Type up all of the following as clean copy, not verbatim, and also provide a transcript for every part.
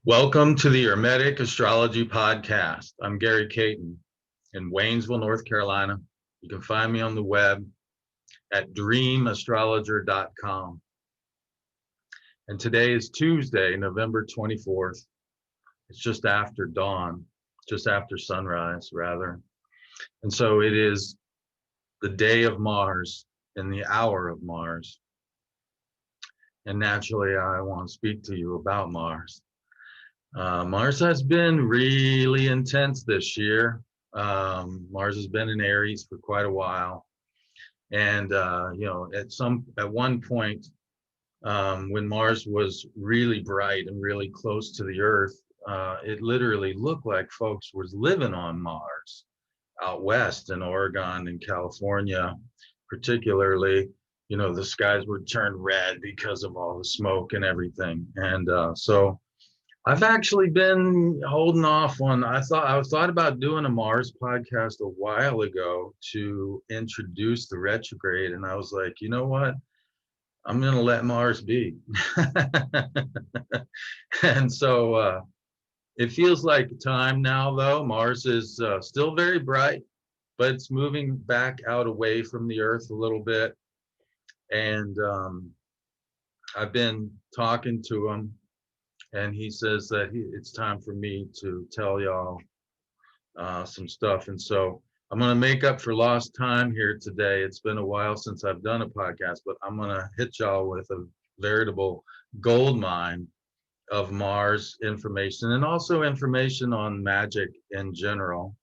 Welcome to the Hermetic Astrology Podcast. I'm Gary Caton in Waynesville, North Carolina. You can find me on the web at dreamastrologer.com. And today is Tuesday, November 24th. It's just after dawn, just after sunrise, rather. And so it is the day of Mars and the hour of Mars. And naturally, I want to speak to you about Mars. Mars has been really intense this year. Mars has been in Aries for quite a while, and at one point, when Mars was really bright and really close to the Earth, it literally looked like folks was living on Mars out west in Oregon and California, particularly. You know, the skies would turn red because of all the smoke and everything, and so. I've actually been holding off on. I thought about doing a Mars podcast a while ago to introduce the retrograde, and I was like, you know what? I'm gonna let Mars be. And so it feels like time now, though. Mars is still very bright, but it's moving back out away from the Earth a little bit, and I've been talking to him. And he says that it's time for me to tell y'all some stuff. And so I'm going to make up for lost time here today. It's been a while since I've done a podcast, but I'm going to hit y'all with a veritable gold mine of Mars information and also information on magic in general.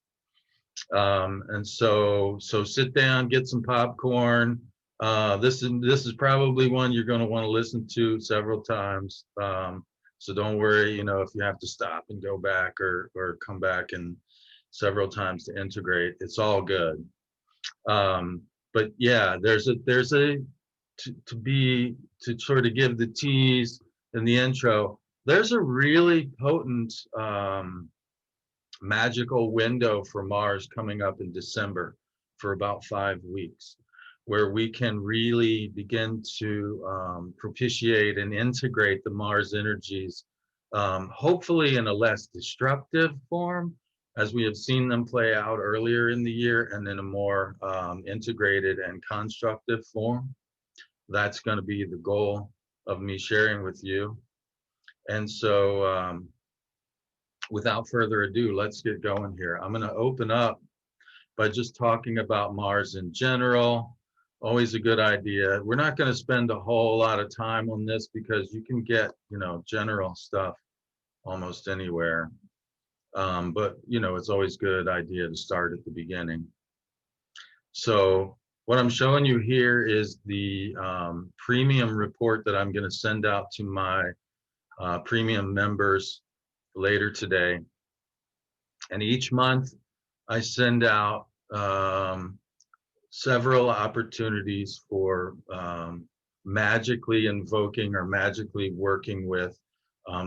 And so sit down, get some popcorn. This is probably one you're going to want to listen to several times. So don't worry, you know, if you have to stop and go back or come back and several times to integrate, it's all good. But yeah, there's to sort of give the tease in the intro. There's a really potent magical window for Mars coming up in December for about 5 weeks, where we can really begin to propitiate and integrate the Mars energies, hopefully in a less destructive form, as we have seen them play out earlier in the year, and in a more integrated and constructive form. That's going to be the goal of me sharing with you. And so without further ado, let's get going here. I'm going to open up by just talking about Mars in general. Always a good idea. We're not going to spend a whole lot of time on this because you can get, you know, general stuff almost anywhere. But, you know, it's always a good idea to start at the beginning. So what I'm showing you here is the premium report that I'm going to send out to my premium members later today. And each month I send out several opportunities for magically invoking or magically working with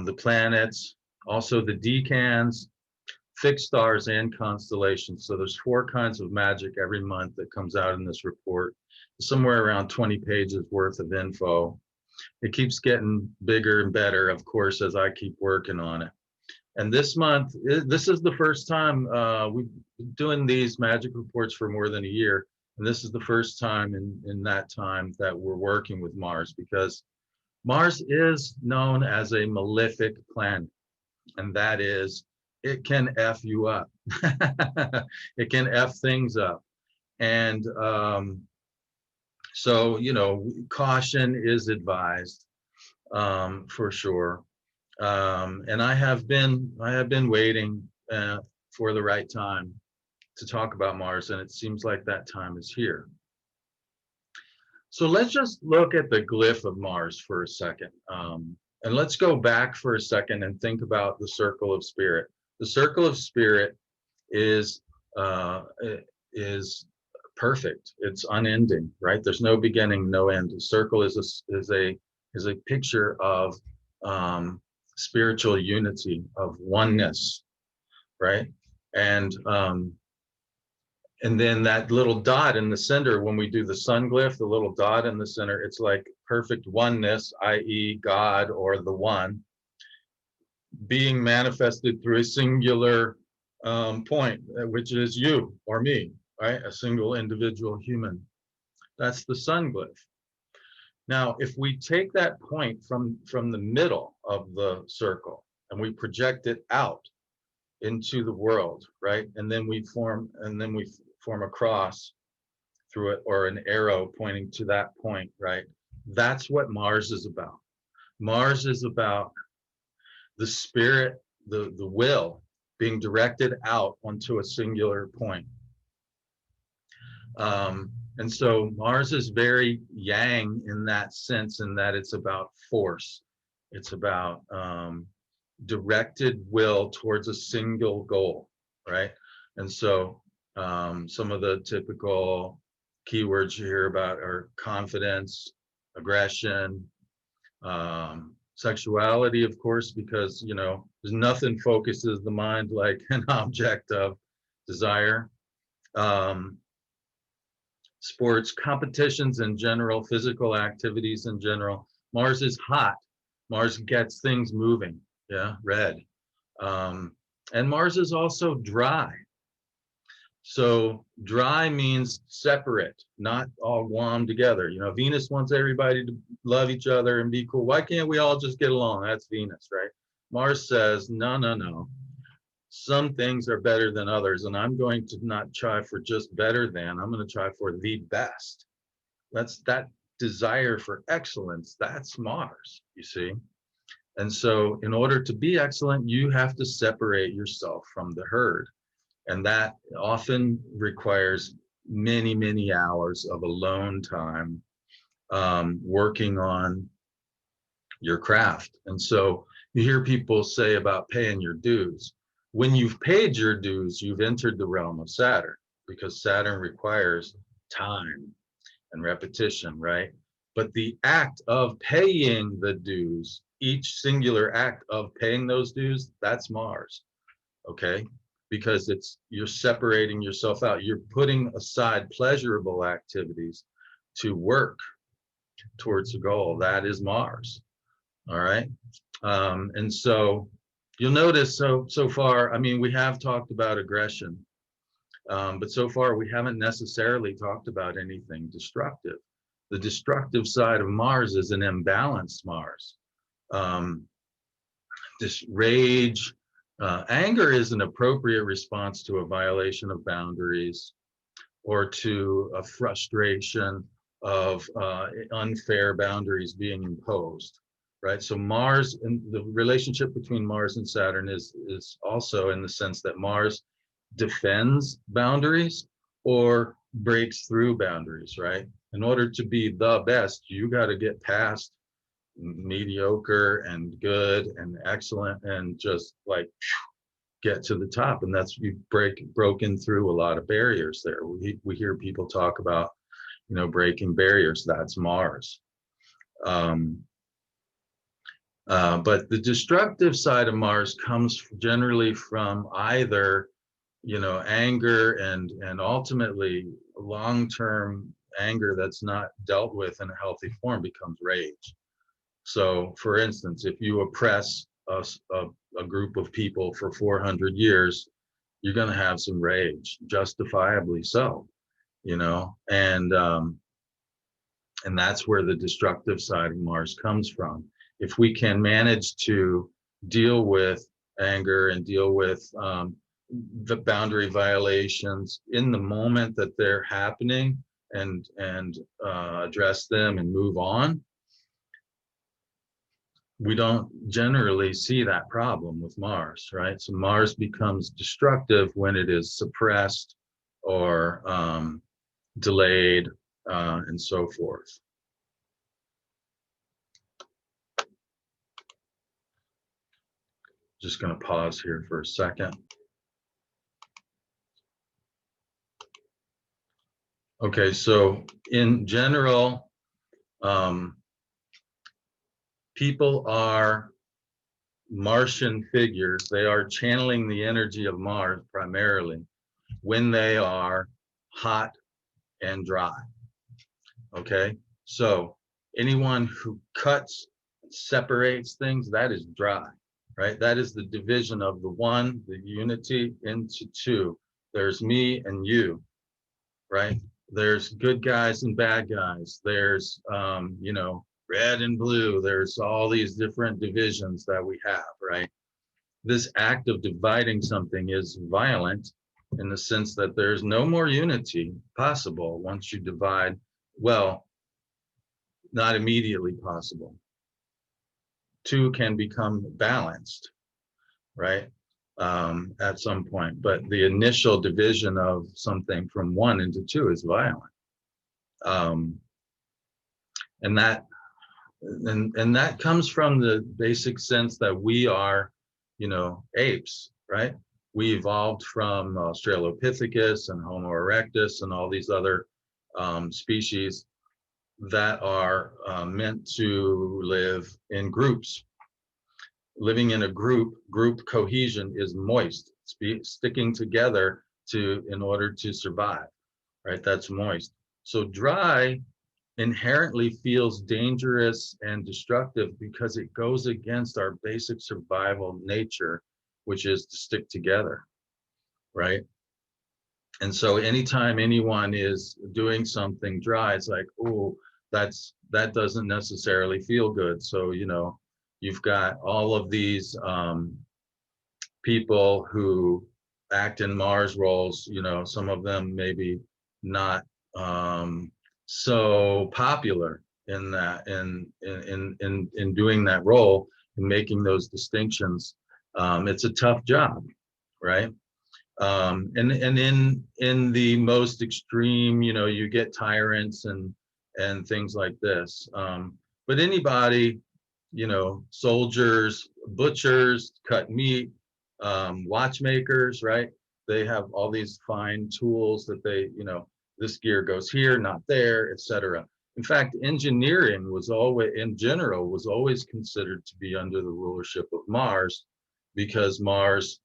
the planets, also the decans, fixed stars, and constellations. So there's 4 kinds of magic every month that comes out in this report, somewhere around 20 pages worth of info. It keeps getting bigger and better, of course, as I keep working on it. And this month, this is the first time we've been doing these magic reports for more than a year. And this is the first time in that time that we're working with Mars, because Mars is known as a malefic planet. And that is, it can F you up. It can F things up. And so, you know, caution is advised for sure. And I have been waiting for the right time to talk about Mars, and it seems like that time is here. So let's just look at the glyph of Mars for a second. And let's go back for a second and think about the circle of spirit. The circle of spirit is perfect. It's unending, right? There's no beginning, no end. The circle is a picture of spiritual unity, of oneness, right? And then that little dot in the center, when we do the sun glyph, the little dot in the center, it's like perfect oneness, i.e. God or the one. being manifested through a singular point, which is you or me, right? A single individual human. That's the sun glyph. Now, if we take that point from the middle of the circle and we project it out into the world, right? And then we form a cross through it, or an arrow pointing to that point, right? That's what Mars is about. Mars is about the spirit, the will being directed out onto a singular point. And so Mars is very yang in that sense, in that it's about force. It's about directed will towards a single goal, right? And so some of the typical keywords you hear about are confidence, aggression, sexuality, of course, because, you know, there's nothing focuses the mind like an object of desire. Sports, competitions in general, physical activities in general. Mars is hot. Mars gets things moving. Yeah, red. And Mars is also dry. So dry means separate, not all glommed together. You know, Venus wants everybody to love each other and be cool. Why can't we all just get along? That's Venus, right? Mars says, no, no, no. Some things are better than others, and I'm going to not try for just better than, I'm going to try for the best. That's that desire for excellence. That's Mars, you see. And so in order to be excellent, you have to separate yourself from the herd. And that often requires many, many hours of alone time working on your craft. And so you hear people say about paying your dues. When you've paid your dues, you've entered the realm of Saturn, because Saturn requires time and repetition, right? But the act of paying the dues, each singular act of paying those dues, that's Mars, okay? Because you're separating yourself out. You're putting aside pleasurable activities to work towards a goal. That is Mars, all right? And so you'll notice, so far, I mean, we have talked about aggression, but so far we haven't necessarily talked about anything destructive. The destructive side of Mars is an imbalanced Mars. This rage, anger is an appropriate response to a violation of boundaries or to a frustration of unfair boundaries being imposed, right? So Mars, and the relationship between Mars and Saturn is also in the sense that Mars defends boundaries or breaks through boundaries, right? In order to be the best, you got to get past mediocre and good and excellent and just like get to the top. And that's, you've broken through a lot of barriers there. We hear people talk about, you know, breaking barriers. That's Mars. But the destructive side of Mars comes generally from either, you know, anger and ultimately long-term anger that's not dealt with in a healthy form becomes rage. So for instance, if you oppress a group of people for 400 years, you're going to have some rage, justifiably so, you know, and that's where the destructive side of Mars comes from. If we can manage to deal with anger and deal with the boundary violations in the moment that they're happening and address them and move on, we don't generally see that problem with Mars, right? So Mars becomes destructive when it is suppressed or delayed and so forth. Just going to pause here for a second. Okay, so in general, people are Martian figures. They are channeling the energy of Mars primarily when they are hot and dry. Okay, so anyone who cuts, separates things, that is dry, right? That is the division of the one, the unity, into two. There's me and you, right? There's good guys and bad guys. There's, red and blue. There's all these different divisions that we have, right? This act of dividing something is violent in the sense that there's no more unity possible once you divide. Well, not immediately possible. Two can become balanced, right? At some point, but the initial division of something from one into two is violent. And that comes from the basic sense that we are, apes, right? We evolved from Australopithecus and Homo erectus and all these other species that are meant to live in groups. Living in a group cohesion is moist, sticking together in order to survive, right? That's moist. So dry inherently feels dangerous and destructive because it goes against our basic survival nature, which is to stick together, right? And so anytime anyone is doing something dry, it's like, oh, that doesn't necessarily feel good. So, you've got all of these people who act in Mars roles, some of them maybe not so popular in that in doing that role and making those distinctions. It's a tough job, right? And in the most extreme, you get tyrants and things like this. But anybody, soldiers, butchers, cut meat, watchmakers, right? They have all these fine tools that they, this gear goes here, not there, etc. In fact, engineering was always, in general, was always considered to be under the rulership of Mars, because Mars,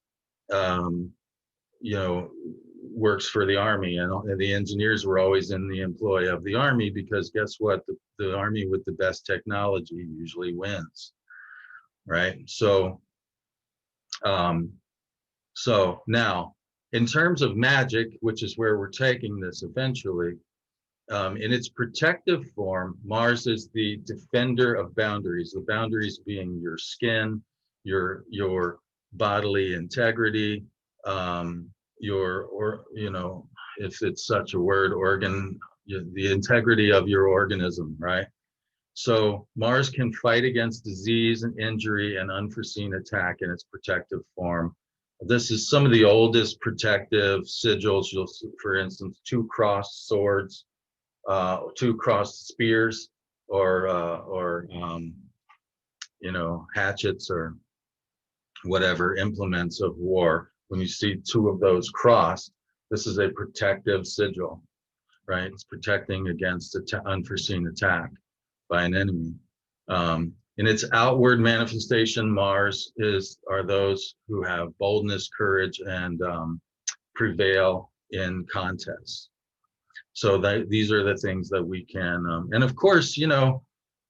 works for the army, and the engineers were always in the employ of the army, because guess what? The army with the best technology usually wins, right? So now, in terms of magic, which is where we're taking this eventually, in its protective form, Mars is the defender of boundaries, the boundaries being your skin, your bodily integrity, if it's such a word, the integrity of your organism, right? So Mars can fight against disease and injury and unforeseen attack in its protective form. This is some of the oldest protective sigils. You'll see, for instance, two crossed swords, two crossed spears, or hatchets, or whatever implements of war. When you see two of those crossed, this is a protective sigil, right? It's protecting against unforeseen attack by an enemy. In its outward manifestation, Mars are those who have boldness, courage, and prevail in contests. So these are the things that we can, and of course,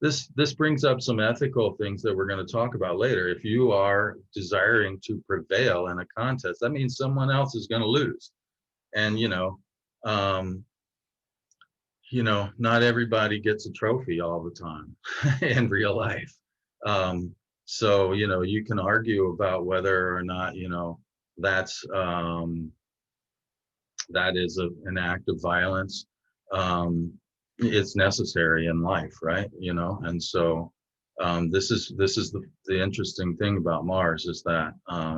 this brings up some ethical things that we're going to talk about later. If you are desiring to prevail in a contest, that means someone else is going to lose, and not everybody gets a trophy all the time in real life. So you can argue about whether or not that's that is an act of violence. It's necessary in life, right? And so this is the interesting thing about Mars, is that,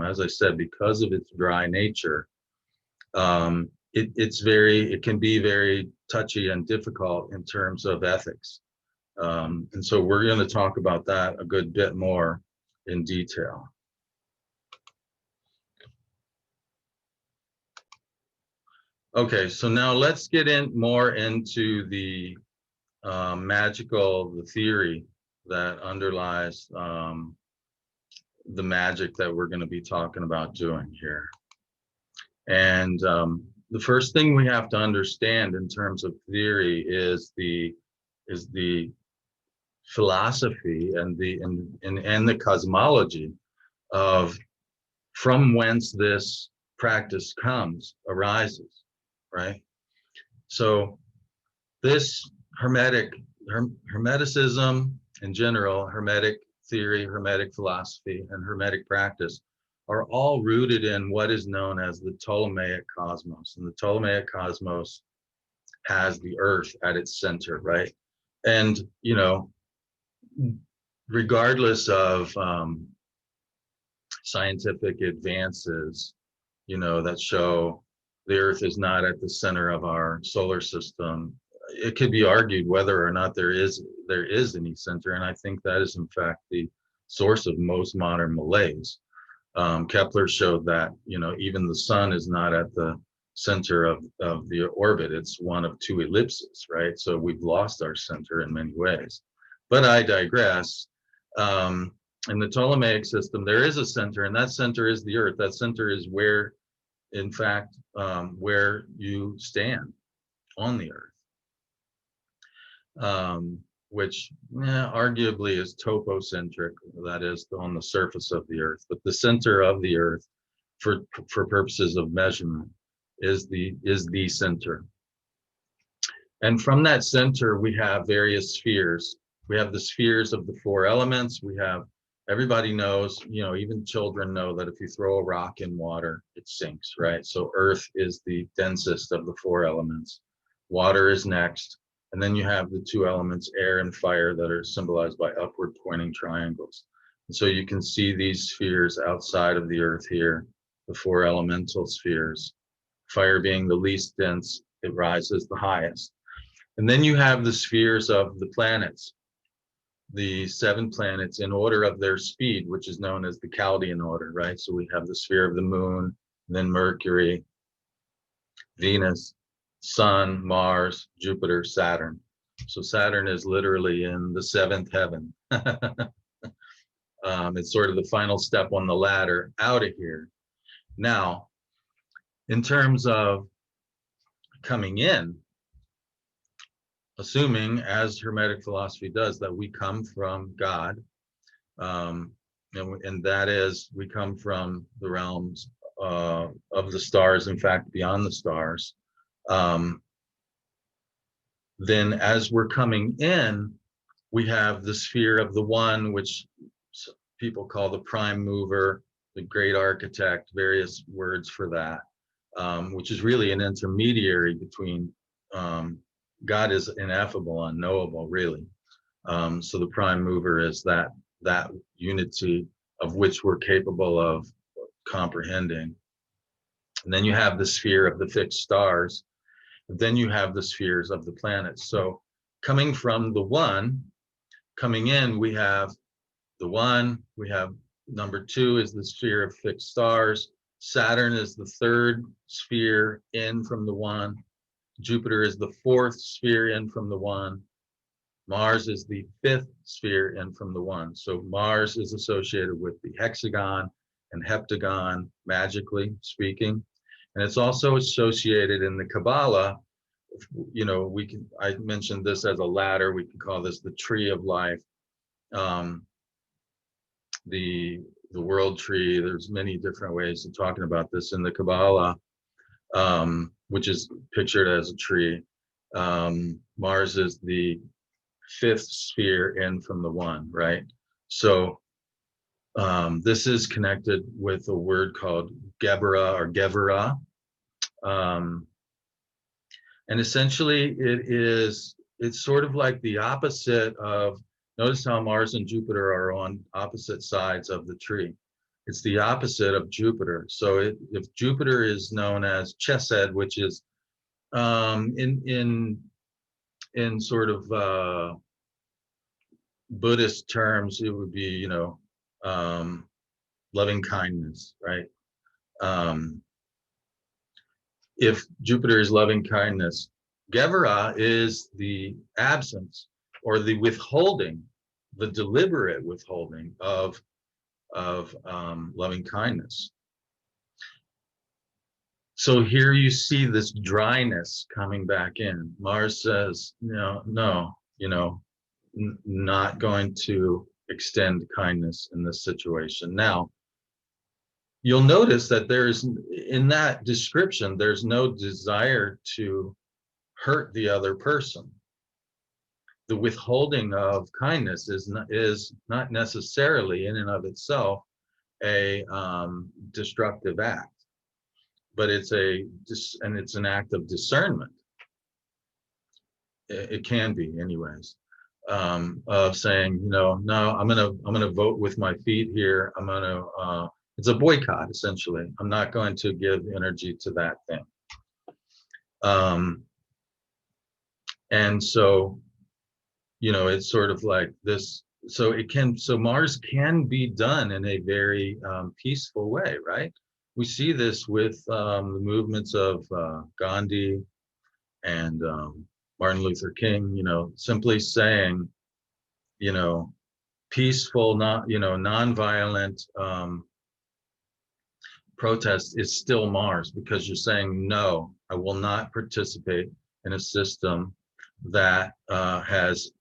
as I said, because of its dry nature, it can be very touchy and difficult in terms of ethics. And so we're going to talk about that a good bit more in detail. Okay, so now let's get more into the the theory that underlies the magic that we're going to be talking about doing here. And the first thing we have to understand in terms of theory is the philosophy and the cosmology of from whence this practice arises, right? So this Hermeticism in general, Hermetic theory, Hermetic philosophy, and Hermetic practice are all rooted in what is known as the Ptolemaic cosmos. And the Ptolemaic cosmos has the earth at its center, right? And, regardless of scientific advances, that show the earth is not at the center of our solar system, it could be argued whether or not there is any center. And I think that is in fact the source of most modern malaise. Kepler showed that, even the sun is not at the center of the orbit. It's one of two ellipses, right? So we've lost our center in many ways. But I digress. In the Ptolemaic system, there is a center, and that center is the earth. That center is where, in fact, where you stand on the earth, which arguably is topocentric, that is on the surface of the earth. But the center of the earth, for purposes of measurement, is the center. And from that center, we have various spheres. We have the spheres of the four elements. Everybody knows, even children know that if you throw a rock in water, it sinks, right? So earth is the densest of the four elements. Water is next. And then you have the two elements, air and fire, that are symbolized by upward pointing triangles. And so you can see these spheres outside of the earth here, the four elemental spheres. Fire being the least dense, it rises the highest. And then you have the spheres of the planets, the 7 planets in order of their speed, which is known as the Chaldean order, right? So we have the sphere of the moon, then Mercury, Venus, Sun, Mars, Jupiter, Saturn. So Saturn is literally in the 7th heaven. It's sort of the final step on the ladder out of here. Now, in terms of coming in, assuming, as Hermetic philosophy does, that we come from God, and that is, we come from the realms of the stars, in fact, beyond the stars, then as we're coming in, we have the sphere of the one, which people call the prime mover, the great architect, various words for that, which is really an intermediary between God is ineffable, unknowable, really. So the prime mover is that unity of which we're capable of comprehending. And then you have the sphere of the fixed stars. And then you have the spheres of the planets. So coming from the one, coming in, we have the one, we have number 2 is the sphere of fixed stars. Saturn is the 3rd sphere in from the one. Jupiter is the 4th sphere in from the one. Mars is the 5th sphere in from the one. So Mars is associated with the hexagon and heptagon, magically speaking. And it's also associated in the Kabbalah. I mentioned this as a ladder. We can call this the tree of life, the world tree. There's many different ways of talking about this in the Kabbalah, which is pictured as a tree. Mars is the 5th sphere in from the one, right? So this is connected with a word called Gebera or Gevera. And essentially it's sort of like the opposite of, notice how Mars and Jupiter are on opposite sides of the tree. It's the opposite of Jupiter. So if Jupiter is known as Chesed, which is in sort of Buddhist terms, it would be, loving kindness, right? If Jupiter is loving kindness, Gevera is the absence or the withholding, the deliberate withholding of loving kindness. So here you see this dryness coming back in. Mars says, not going to extend kindness in this situation. Now, you'll notice that there's, in that description, there's no desire to hurt the other person. The withholding of kindness is not necessarily in and of itself a destructive act, but it's an act of discernment. It can be, anyways, of saying, no, I'm gonna vote with my feet here. It's a boycott, essentially. I'm not going to give energy to that thing. And so, it's sort of like this. So Mars can be done in a very peaceful way, right? We see this with the movements of Gandhi and Martin Luther King, simply saying, peaceful, not, nonviolent protest is still Mars, because you're saying, no, I will not participate in a system that has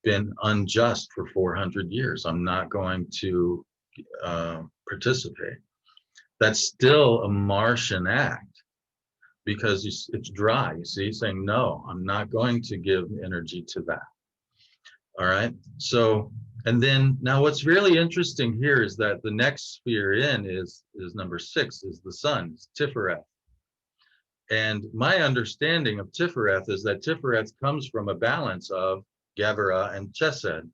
been unjust for 400 years. I'm not going to participate. That's still a Martian act, because it's dry. You see, saying, no, I'm not going to give energy to that. All right. So, and then now what's really interesting here is that the next sphere in is number 6, is the sun, it's Tifereth. And my understanding of Tifereth is that Tifereth comes from a balance of Gevurah and Chesed.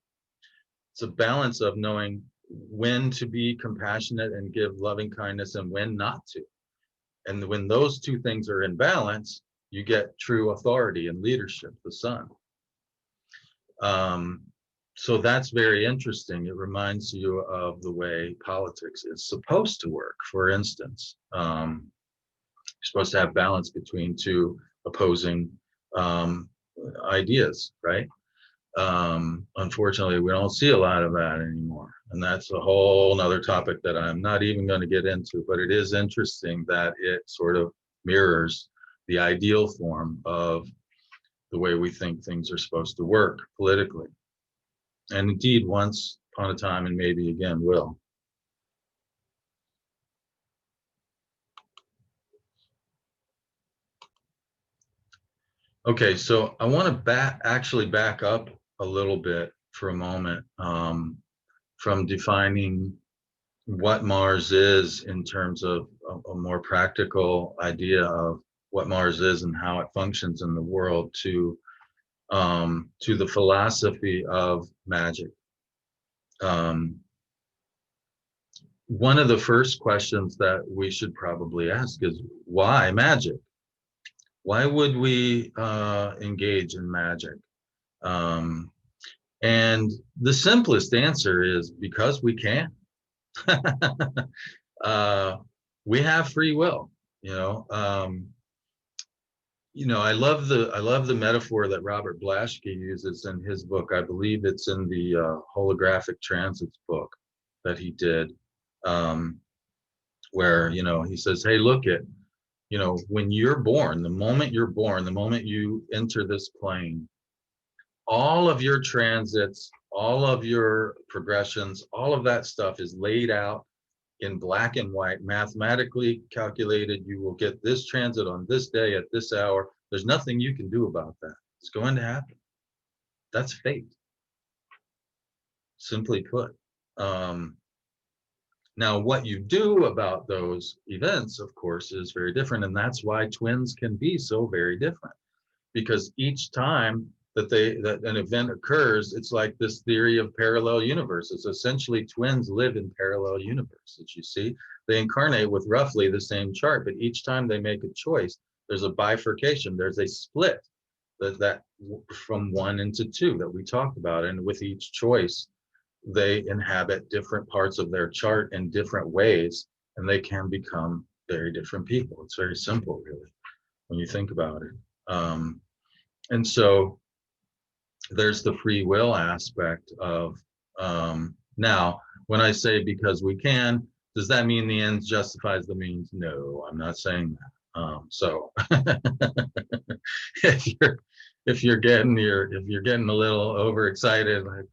It's a balance of knowing when to be compassionate and give loving kindness and when not to. And when those two things are in balance, you get true authority and leadership, the sun. So that's very interesting. It reminds you of the way politics is supposed to work. For instance, you're supposed to have balance between two opposing ideas, right? Unfortunately, we don't see a lot of that anymore. And that's a whole nother topic that I'm not even going to get into, but it is interesting that it sort of mirrors the ideal form of the way we think things are supposed to work politically. And indeed, once upon a time, and maybe again will. Okay, so I want to actually back up a little bit for a moment, from defining what Mars is in terms of a more practical idea of what Mars is and how it functions in the world, to the philosophy of magic. One of the first questions that we should probably ask is, why magic? Why would we engage in magic? And the simplest answer is because we can. We have free will. I love the metaphor that Robert Blaschke uses in his book. I believe it's in the holographic transits book that he did, where he says, hey, look at, when you're born, the moment you're born, the moment you enter this plane, all of your transits, all of your progressions, all of that stuff is laid out in black and white, mathematically calculated. You will get this transit on this day at this hour. There's nothing you can do about that. It's going to happen. That's fate, simply put. Now, what you do about those events, of course, is very different. And that's why twins can be so very different, because each time that an event occurs, it's like this theory of parallel universes. Essentially, twins live in parallel universes. You see, they incarnate with roughly the same chart, but each time they make a choice, there's a bifurcation, there's a split that from 1 into 2 that we talked about. And with each choice, they inhabit different parts of their chart in different ways, and they can become very different people. It's very simple, really, when you think about it. And so there's the free will aspect of, now, when I say because we can, does that mean the end justifies the means? No, I'm not saying that. So if you're getting a little overexcited, like,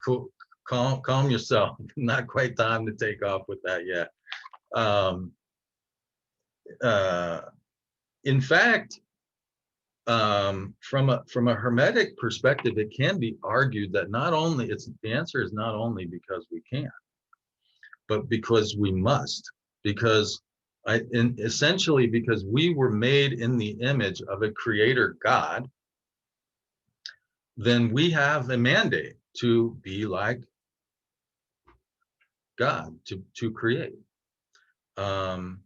calm yourself. Not quite time to take off with that yet. Um, uh, in fact, from a hermetic perspective, it can be argued that not only the answer is not only because we can, but because we must. Because essentially because we were made in the image of a creator God, then we have a mandate to be like God, to create. Um,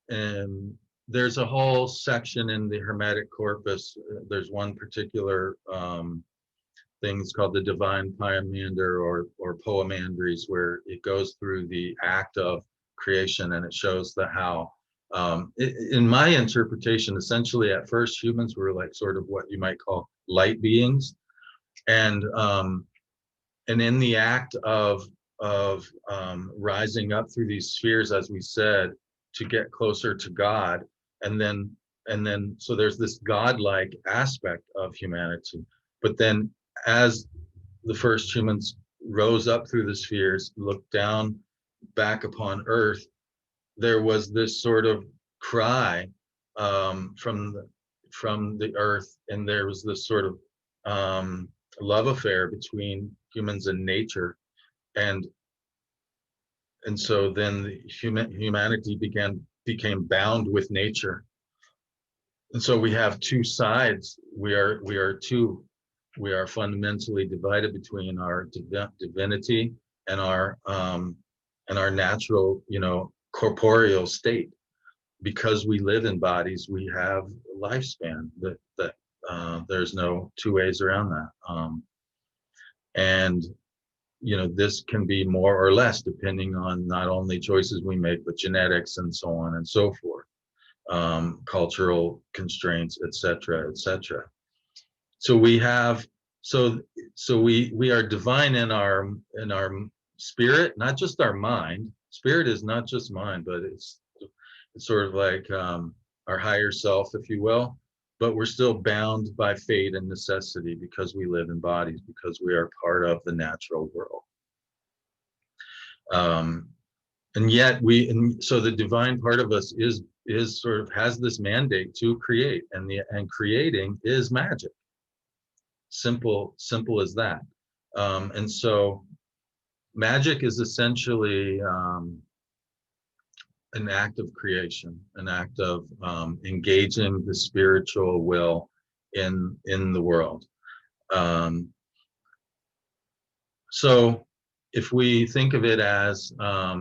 and there's a whole section in the Hermetic corpus. There's one particular thing, it's called the Divine Poemander or Poemandries, where it goes through the act of creation, and it shows how, in my interpretation, essentially at first humans were like sort of what you might call light beings, and in the act of rising up through these spheres, as we said, to get closer to God, and then so there's this godlike aspect of humanity. But then, as the first humans rose up through the spheres, looked down back upon Earth, there was this sort of cry from the Earth, and there was this sort of love affair between humans and nature, and so then humanity became bound with nature, and so we have two sides. We are fundamentally divided between our divinity and our natural, corporeal state. Because we live in bodies, we have a lifespan that there's no two ways around that. And this can be more or less depending on not only choices we make, but genetics and so on and so forth, cultural constraints, etc., etc. So we have, so we are divine in our spirit, not just our mind. Spirit is not just mind, but it's sort of like our higher self, if you will. But we're still bound by fate and necessity because we live in bodies, because we are part of the natural world. And yet so the divine part of us is sort of has this mandate to create, and creating is magic. Simple as that. And so magic is essentially an act of creation, an act of engaging the spiritual will in the world. So if we think of it as a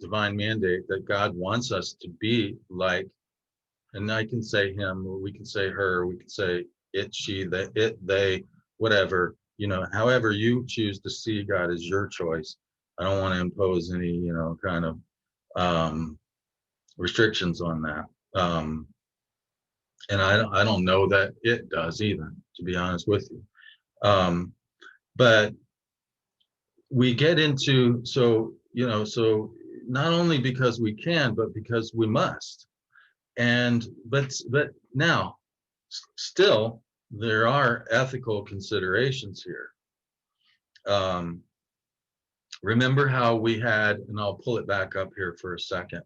divine mandate that God wants us to be like, and I can say him, or we can say her, we can say it, she, they, whatever, however you choose to see God is your choice. I don't want to impose any, kind of restrictions on that. And I don't know that it does either, to be honest with you. But we get into, so not only because we can, but because we must. And but now still there are ethical considerations here. Remember how we had, and I'll pull it back up here for a second.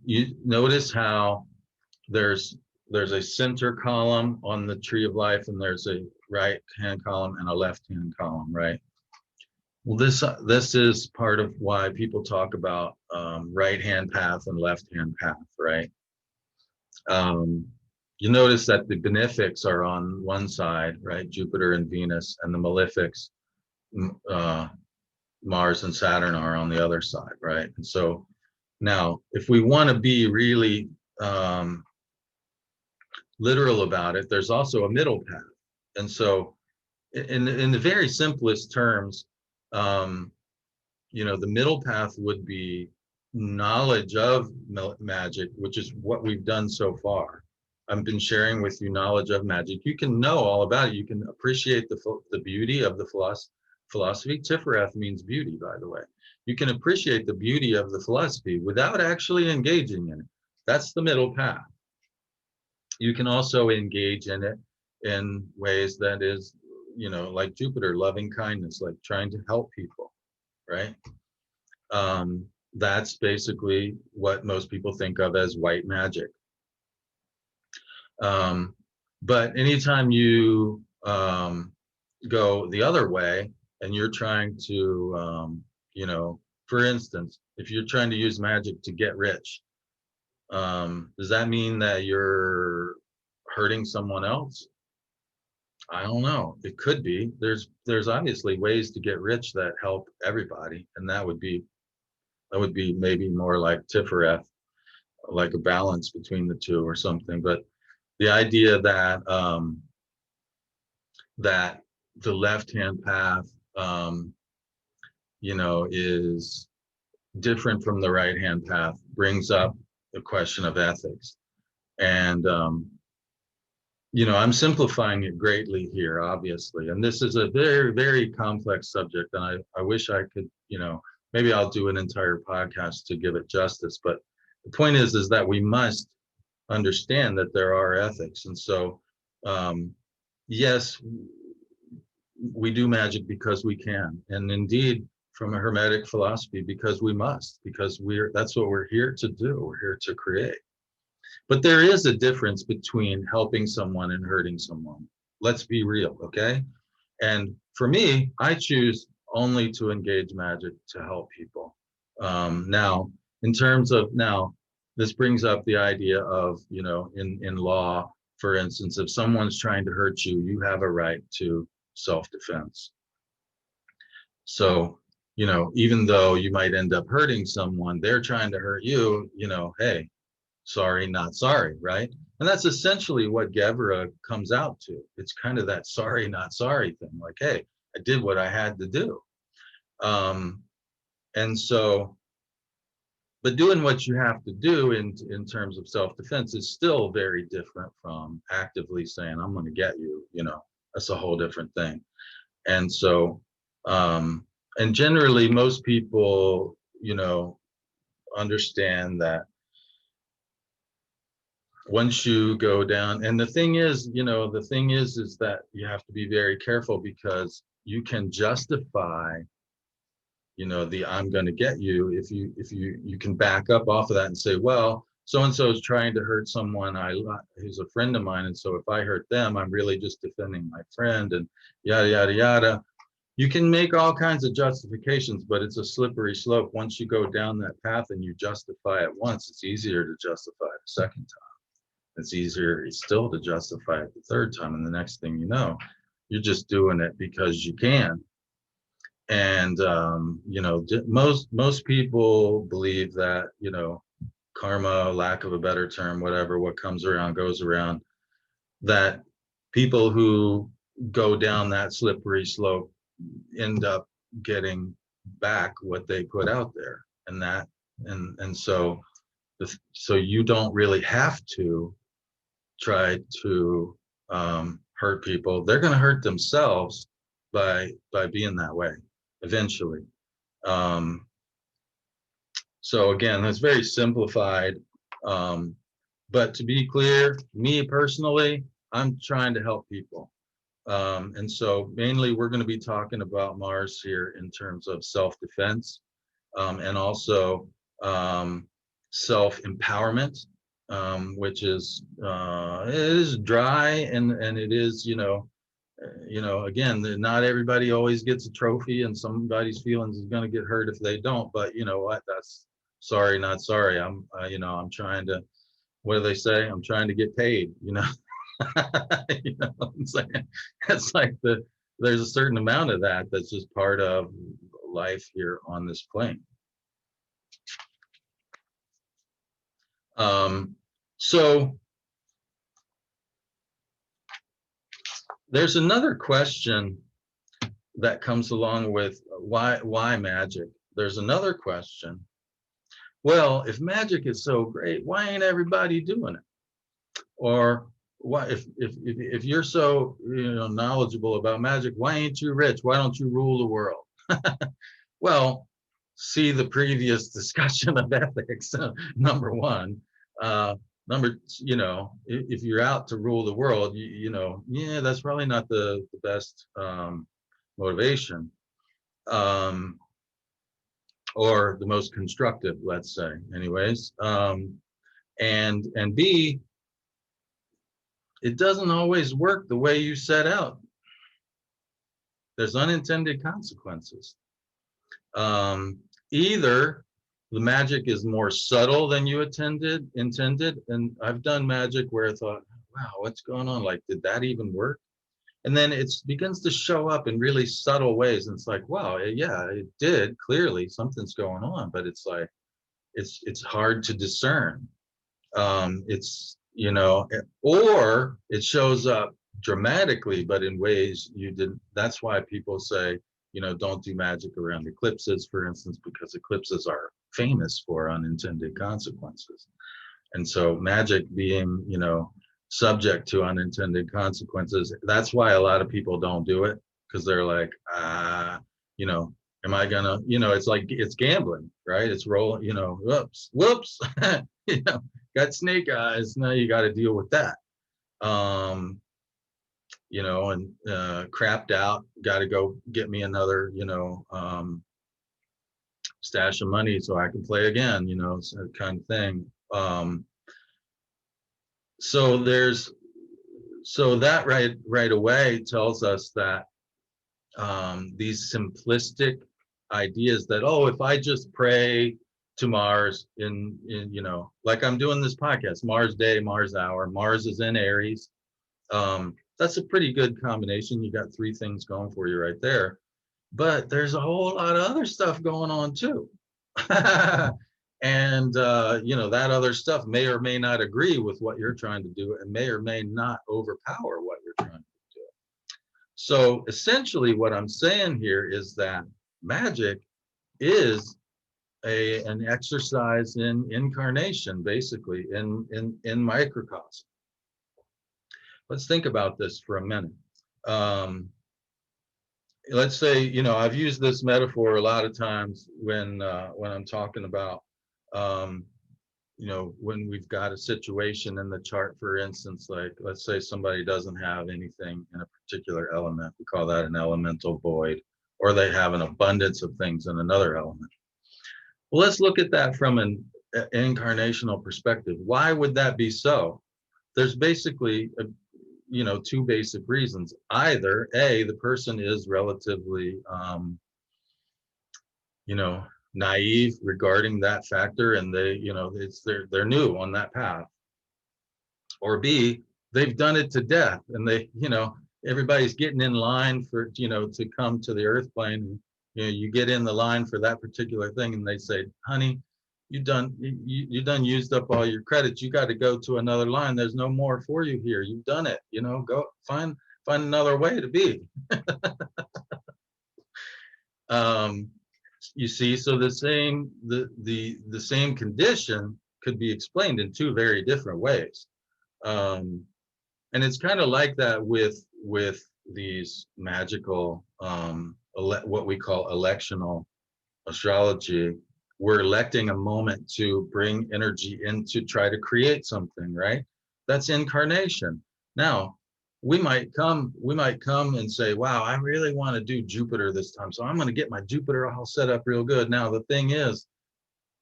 You notice how there's a center column on the tree of life, and there's a right hand column and a left hand column, right? Well, this is part of why people talk about right hand path and left hand path, right? You notice that the benefics are on one side, right? Jupiter and Venus, and the malefics, Mars and Saturn, are on the other side, right? And so now, if we want to be really literal about it, there's also a middle path. And so in the very simplest terms, the middle path would be knowledge of magic, which is what we've done so far. I've been sharing with you knowledge of magic. You can know all about it. You can appreciate the beauty of the philosophy. Tifereth means beauty, by the way. You can appreciate the beauty of the philosophy without actually engaging in it. That's the middle path. You can also engage in it in ways that is, like Jupiter, loving kindness, like trying to help people, right? That's basically what most people think of as white magic. Um, but anytime you go the other way and you're trying to, for instance, if you're trying to use magic to get rich, does that mean that you're hurting someone else? I don't know. It could be. There's obviously ways to get rich that help everybody, and that would be maybe more like Tifereth, like a balance between the two or something. But the idea that the left-hand path, is different from the right-hand path brings up the question of ethics. And I'm simplifying it greatly here, obviously, and this is a very, very complex subject, and I wish I could, maybe I'll do an entire podcast to give it justice. But the point is that we must understand that there are ethics, and so yes, we do magic because we can, and indeed, from a Hermetic philosophy, because we must, because that's what we're here to do. We're here to create. But there is a difference between helping someone and hurting someone. Let's be real, okay? And for me, I choose only to engage magic to help people. Now, this brings up the idea of, in law, for instance, if someone's trying to hurt you, you have a right to self-defense. So, even though you might end up hurting someone, they're trying to hurt you, hey, sorry, not sorry, right? And that's essentially what Gevra comes out to. It's kind of that sorry, not sorry thing. Like, hey, I did what I had to do. And so, but doing what you have to do in terms of self-defense is still very different from actively saying, I'm going to get you, that's a whole different thing. And so, and generally most people, understand that once you go down, and the thing is that you have to be very careful, because you can justify, the I'm going to get you, if you can back up off of that and say, well, so and so is trying to hurt someone who's a friend of mine, and so if I hurt them, I'm really just defending my friend, and yada yada yada. You can make all kinds of justifications, but it's a slippery slope. Once you go down that path and you justify it once, it's easier to justify it a second time. It's easier still to justify it the third time, and the next thing you know, you're just doing it because you can. And most people believe that, karma, lack of a better term, whatever, what comes around goes around, that people who go down that slippery slope end up getting back what they put out there. And so you don't really have to try to hurt people. They're going to hurt themselves by being that way eventually. So again, that's very simplified. But to be clear, me personally, I'm trying to help people. And so mainly we're going to be talking about Mars here in terms of self-defense, and also self-empowerment, which is it is dry, and it is, again, not everybody always gets a trophy, and somebody's feelings is going to get hurt if they don't. But you know what? That's sorry, not sorry. I'm trying to. What do they say? I'm trying to get paid. It's like there's a certain amount of that's just part of life here on this plane. So there's another question that comes along with why magic. There's another question. Well, if magic is so great, why ain't everybody doing it? Or why, if you're so knowledgeable about magic, why ain't you rich? Why don't you rule the world? Well, see the previous discussion of ethics, number one. if you're out to rule the world, yeah, that's probably not the best motivation, um, or the most constructive, let's say. Anyways, and B, it doesn't always work the way you set out. There's unintended consequences. Either the magic is more subtle than you intended, and I've done magic where I thought, wow, what's going on? Like, did that even work? And then it begins to show up in really subtle ways, and it's like, wow, yeah, it did. Clearly, something's going on, but it's like it's hard to discern. It's or it shows up dramatically, but in ways you didn't. That's why people say, don't do magic around eclipses, for instance, because eclipses are famous for unintended consequences. And so magic being, subject to unintended consequences, that's why a lot of people don't do it, because they're like, you know, am I gonna, it's like it's gambling, right? It's rolling, whoops, you know, got snake eyes. Now you got to deal with that. Um, and crapped out, got to go get me another, stash of money so I can play again, kind of thing. So there's so that right away tells us that these simplistic ideas that, oh, if I just pray to Mars in like I'm doing this podcast, Mars day, Mars hour, Mars is in Aries. That's a pretty good combination. You got three things going for you right there, but there's a whole lot of other stuff going on too. And that other stuff may or may not agree with what you're trying to do, and may or may not overpower what you're trying to do. So essentially what I'm saying here is that magic is an exercise in incarnation, basically in microcosm. Let's think about this for a minute. Let's say, I've used this metaphor a lot of times when I'm talking about, when we've got a situation in the chart, for instance, like let's say somebody doesn't have anything in a particular element. We call that an elemental void, or they have an abundance of things in another element. Well, let's look at that from an incarnational perspective. Why would that be so? There's basically two basic reasons. Either A, the person is relatively naive regarding that factor, and they're new on that path. Or B, they've done it to death, and everybody's getting in line for to come to the earth plane. You get in the line for that particular thing, and they say, honey, you done used up all your credits. You got to go to another line. There's no more for you here. You've done it. Go find another way to be. You see, so the same condition could be explained in two very different ways. And it's kind of like that with these magical what we call electional astrology. We're electing a moment to bring energy in to try to create something, right? That's incarnation. Now, we might come and say, wow, I really want to do Jupiter this time, so I'm going to get my Jupiter all set up real good. Now, the thing is,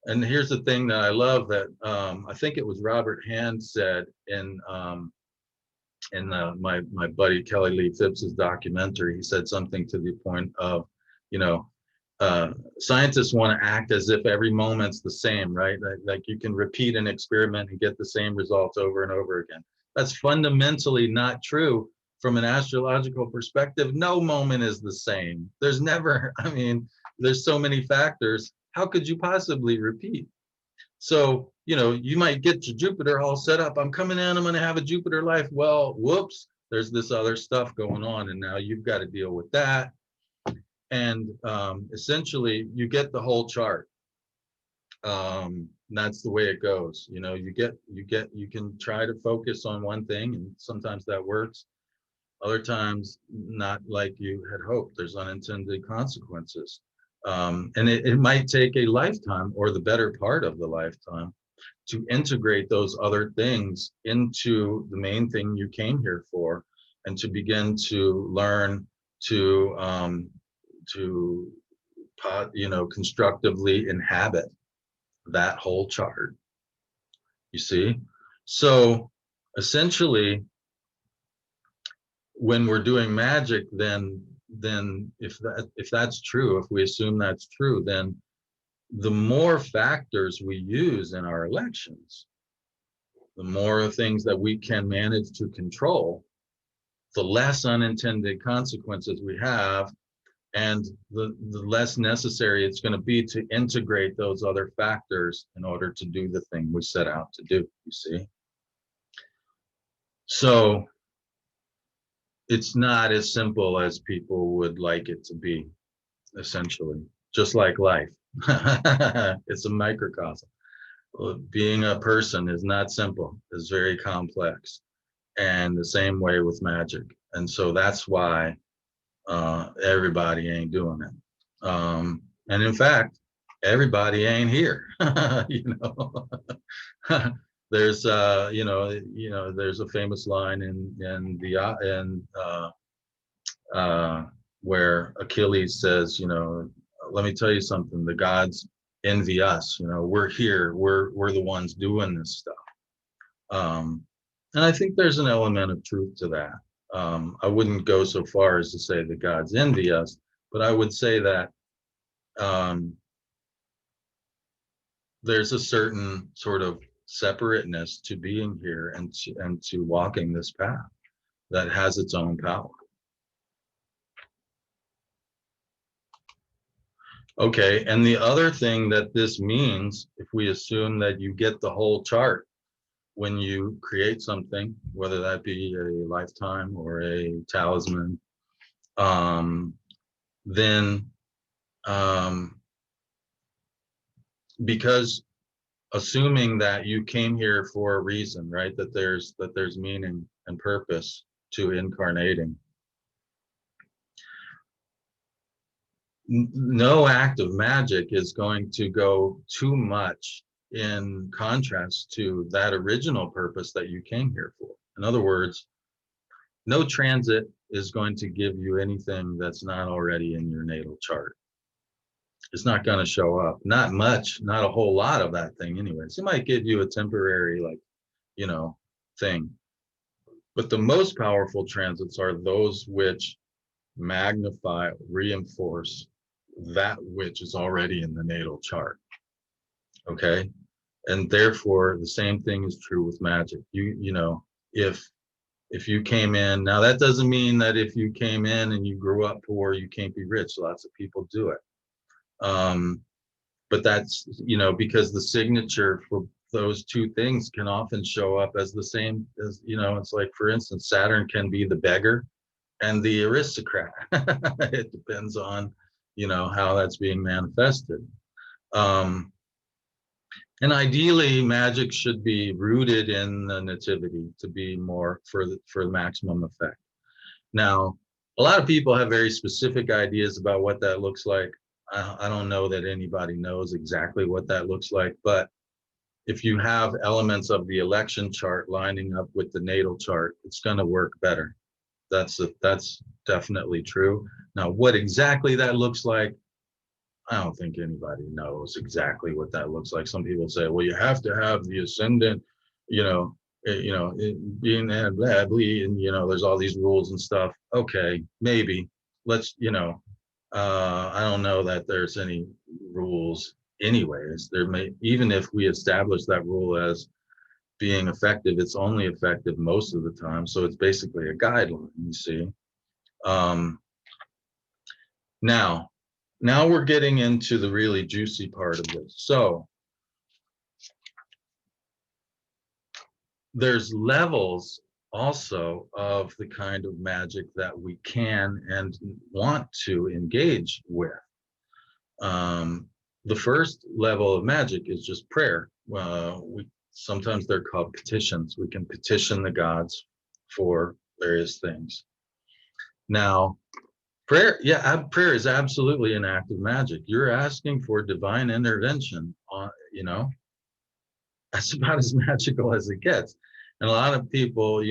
and here's the thing that I love, that I think it was Robert Hand said in my buddy Kelly Lee Phipps's documentary. He said something to the point of, scientists want to act as if every moment's the same, right? Like you can repeat an experiment and get the same results over and over again. That's fundamentally not true from an astrological perspective. No moment is the same. There's never, there's so many factors. How could you possibly repeat? So, you might get your Jupiter all set up. I'm coming in, I'm going to have a Jupiter life. Well, whoops, there's this other stuff going on, and now you've got to deal with that. And essentially, you get the whole chart. That's the way it goes. You can try to focus on one thing, and sometimes that works. Other times, not like you had hoped. There's unintended consequences. And it might take a lifetime or the better part of the lifetime to integrate those other things into the main thing you came here for, and to begin to learn to to constructively inhabit that whole chart. You see? So essentially, when we're doing magic, then if that's true, if we assume that's true, then the more factors we use in our elections, the more things that we can manage to control, the less unintended consequences we have, and the less necessary it's going to be to integrate those other factors in order to do the thing we set out to do, you see? So it's not as simple as people would like it to be, essentially, just like life. It's a microcosm. Being a person is not simple, it's very complex. And the same way with magic. And so that's why everybody ain't doing it. And in fact, everybody ain't here. You know, there's there's a famous line in the where Achilles says, let me tell you something. The gods envy us. We're here. We're the ones doing this stuff. And I think there's an element of truth to that. I wouldn't go so far as to say the gods envy us, but I would say that there's a certain sort of separateness to being here and to walking this path that has its own power. Okay, and the other thing that this means, if we assume that you get the whole chart when you create something, whether that be a lifetime or a talisman, then because assuming that you came here for a reason, right? That there's meaning and purpose to incarnating. No act of magic is going to go too much in contrast to that original purpose that you came here for. In other words, no transit is going to give you anything that's not already in your natal chart. It's not going to show up. Not much, not a whole lot of that thing anyways. It might give you a temporary, thing. But the most powerful transits are those which magnify, reinforce that which is already in the natal chart. Okay? And therefore, the same thing is true with magic. If you came in, now that doesn't mean that if you came in and you grew up poor, you can't be rich. Lots of people do it. But that's, because the signature for those two things can often show up as the same as, it's like, for instance, Saturn can be the beggar and the aristocrat. It depends on, how that's being manifested. And ideally, magic should be rooted in the nativity to be more for maximum effect. Now, a lot of people have very specific ideas about what that looks like. I don't know that anybody knows exactly what that looks like, but if you have elements of the election chart lining up with the natal chart, it's going to work better. That's definitely true. Now, what exactly that looks like, I don't think anybody knows exactly what that looks like. Some people say, well, you have to have the ascendant, being that badly, and there's all these rules and stuff. Okay, maybe. Let's, I don't know that there's any rules anyways. There may, even if we establish that rule as being effective, it's only effective most of the time. So it's basically a guideline, you see. Now we're getting into the really juicy part of this. So there's levels also of the kind of magic that we can and want to engage with. The first level of magic is just prayer. Sometimes they're called petitions. We can petition the gods for various things. Now, prayer is absolutely an act of magic. You're asking for divine intervention on, that's about as magical as it gets. And a lot of people,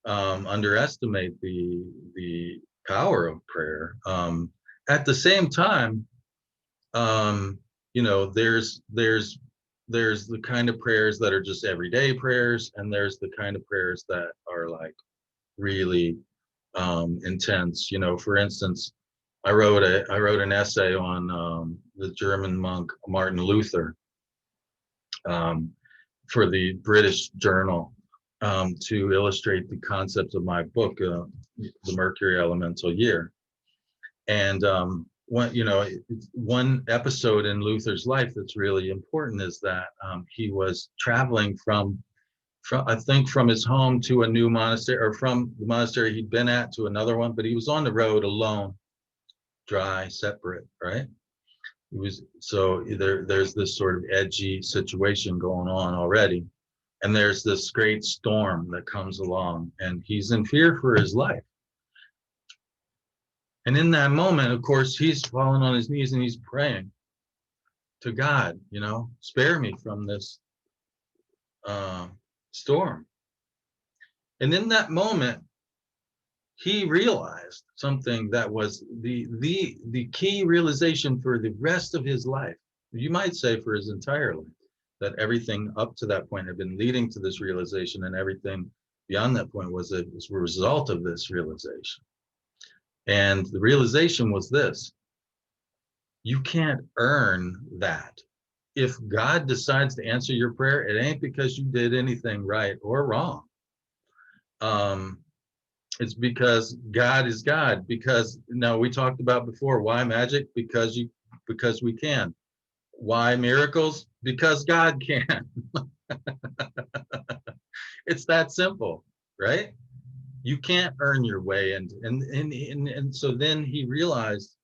underestimate the power of prayer. At the same time, um, there's the kind of prayers that are just everyday prayers, and there's the kind of prayers that are like really intense. For instance, I wrote an essay on the German monk Martin Luther, um, for the British Journal, to illustrate the concepts of my book, The Mercury Elemental Year. And one episode in Luther's life that's really important is that he was traveling from I think from his home to a new monastery, or from the monastery he'd been at to another one, but he was on the road alone, dry, separate, right? He was, so there's this sort of edgy situation going on already, and there's this great storm that comes along, and he's in fear for his life. And in that moment, of course, he's fallen on his knees and he's praying to God, spare me from this storm. And in that moment, he realized something that was the key realization for the rest of his life. You might say for his entire life, that everything up to that point had been leading to this realization, and everything beyond that point was a result of this realization. And the realization was this: you can't earn that. If God decides to answer your prayer, it ain't because you did anything right or wrong. It's because God is God. Because now, we talked about before, why magic? Because we can. Why miracles? Because God can. It's that simple, right? You can't earn your way. And so then he realized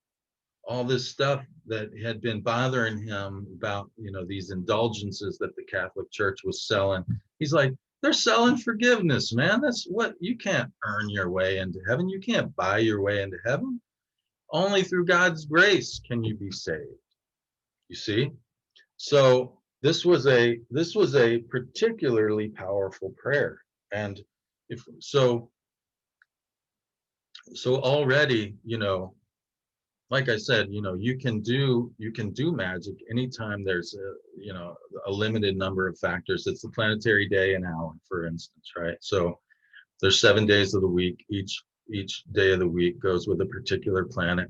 all this stuff that had been bothering him about, these indulgences that the Catholic Church was selling. He's like, they're selling forgiveness, man. That's what, you can't earn your way into heaven. You can't buy your way into heaven. Only through God's grace can you be saved. You see? So this was a particularly powerful prayer. And if so already, like I said, you can do magic anytime there's a limited number of factors. It's the planetary day and hour, for instance, right? So there's 7 days of the week. Each day of the week goes with a particular planet.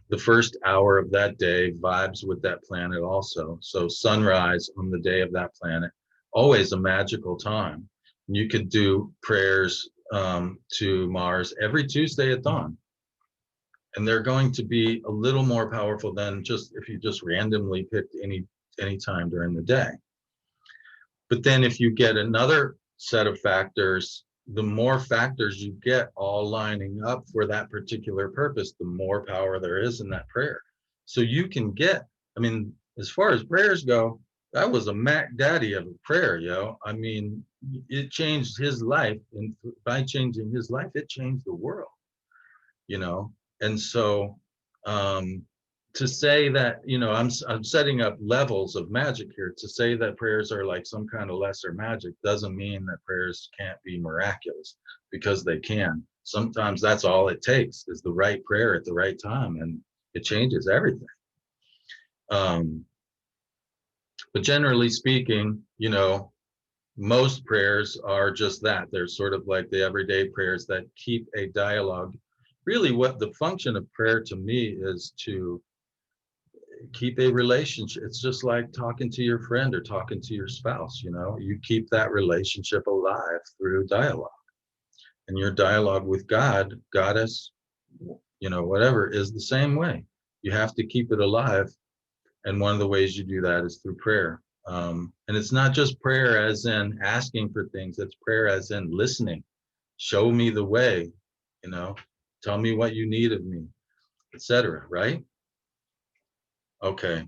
The first hour of that day vibes with that planet also. So sunrise on the day of that planet, always a magical time. You could do prayers to Mars every Tuesday at dawn, and they're going to be a little more powerful than just if you just randomly picked any time during the day. But then if you get another set of factors, the more factors you get all lining up for that particular purpose, the more power there is in that prayer. So you can get, I mean, as far as prayers go, that was a Mac Daddy of a prayer, yo. I mean, it changed his life, and by changing his life, it changed the world, you know. And so to say that, I'm setting up levels of magic here. To say that prayers are like some kind of lesser magic doesn't mean that prayers can't be miraculous, because they can. Sometimes that's all it takes, is the right prayer at the right time, and it changes everything. But generally speaking, most prayers are just that. They're sort of like the everyday prayers that keep a dialogue. Really, what the function of prayer to me is to keep a relationship. It's just like talking to your friend or talking to your spouse. You keep that relationship alive through dialogue. And your dialogue with God, goddess, whatever, is the same way. You have to keep it alive. And one of the ways you do that is through prayer. And it's not just prayer as in asking for things, it's prayer as in listening. Show me the way, tell me what you need of me, etc. Right? Okay.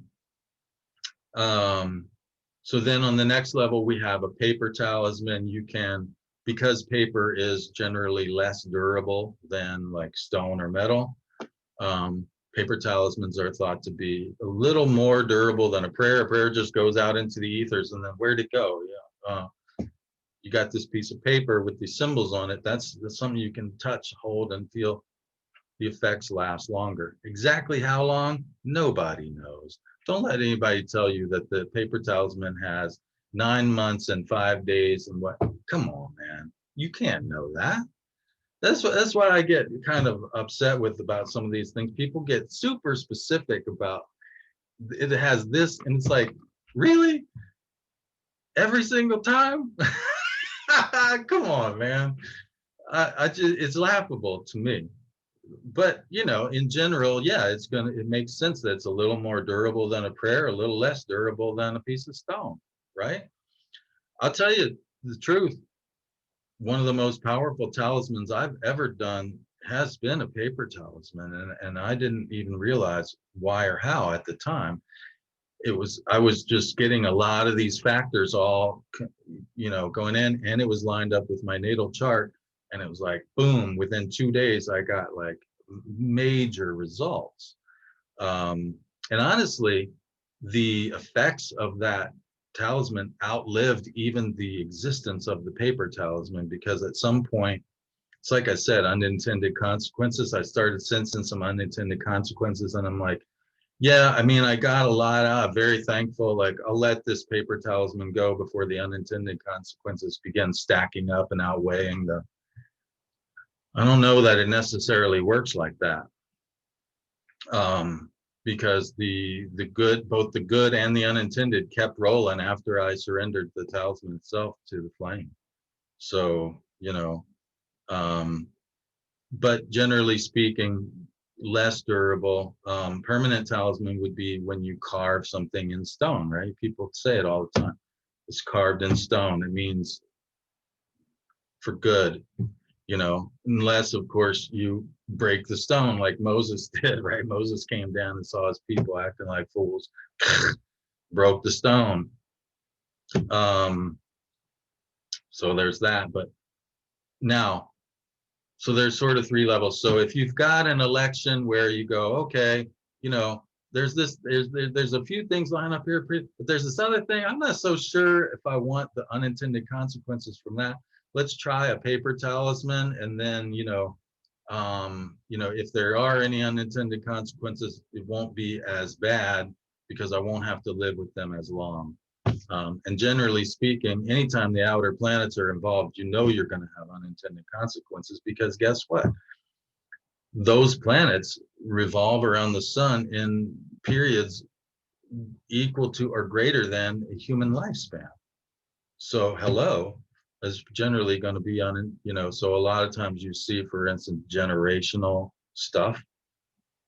So then on the next level, we have a paper talisman. You can, because paper is generally less durable than like stone or metal, paper talismans are thought to be a little more durable than a prayer. A prayer just goes out into the ethers, and then where'd it go? you got this piece of paper with these symbols on it. That's something you can touch, hold, and feel the effects last longer. Exactly how long? Nobody knows. Don't let anybody tell you that the paper talisman has 9 months and 5 days and what. Come on, man. You can't know that. That's what I get kind of upset with about some of these things. People get super specific about it has this, and it's like, really? Every single time? Come on, man. I just, it's laughable to me. But in general, yeah, it makes sense that it's a little more durable than a prayer, a little less durable than a piece of stone, right? I'll tell you the truth. One of the most powerful talismans I've ever done has been a paper talisman, and I didn't even realize why or how at the time. I was just getting a lot of these factors all going in, and it was lined up with my natal chart, and it was like boom, within 2 days I got like major results. And honestly, the effects of that talisman outlived even the existence of the paper talisman, because at some point, it's like I said, unintended consequences. I started sensing some unintended consequences, and I'm like, yeah, I mean, I got a lot out. Very thankful. Like, I'll let this paper talisman go before the unintended consequences begin stacking up and outweighing the. I don't know that it necessarily works like that, because the good, both the good and the unintended, kept rolling after I surrendered the talisman itself to the flame. So um, but generally speaking, less durable. Permanent talisman would be when you carve something in stone, right? People say it all the time. It's carved in stone. It means for good, unless, of course, you break the stone like Moses did, right? Moses came down and saw his people acting like fools, broke the stone. So there's that. But now, so there's sort of 3 levels. So if you've got an election where you go, okay, there's there's a few things lined up here, but there's this other thing. I'm not so sure if I want the unintended consequences from that. Let's try a paper talisman, and then if there are any unintended consequences, it won't be as bad because I won't have to live with them as long. And generally speaking, anytime the outer planets are involved, you're going to have unintended consequences, because guess what? Those planets revolve around the sun in periods equal to or greater than a human lifespan. So hello is generally going to be so a lot of times you see, for instance, generational stuff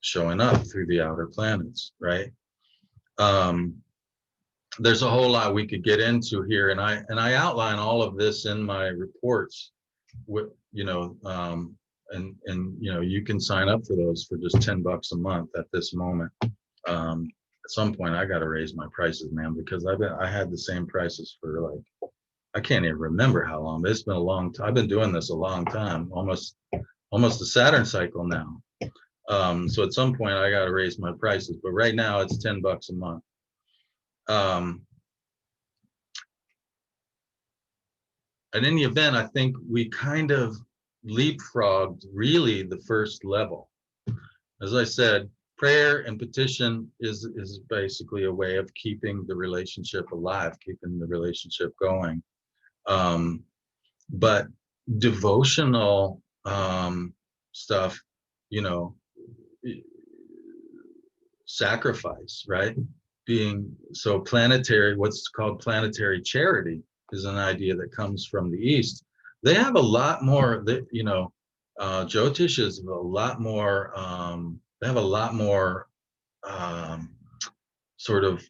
showing up through the outer planets, right? There's a whole lot we could get into here, and I outline all of this in my reports. With and you can sign up for those for just $10 a month at this moment. At some point, I got to raise my prices, man, because I had the same prices for, like, I can't even remember how long. But it's been a long time. I've been doing this a long time, almost a Saturn cycle now. So at some point, I got to raise my prices. But right now, it's $10 a month. In any event, I think we kind of leapfrogged really the first level. As I said, prayer and petition is basically a way of keeping the relationship alive, keeping the relationship going. But devotional stuff, sacrifice, right? Being so planetary, what's called planetary charity is an idea that comes from the East. They have a lot more that, Jyotish is a lot more, they have a lot more sort of,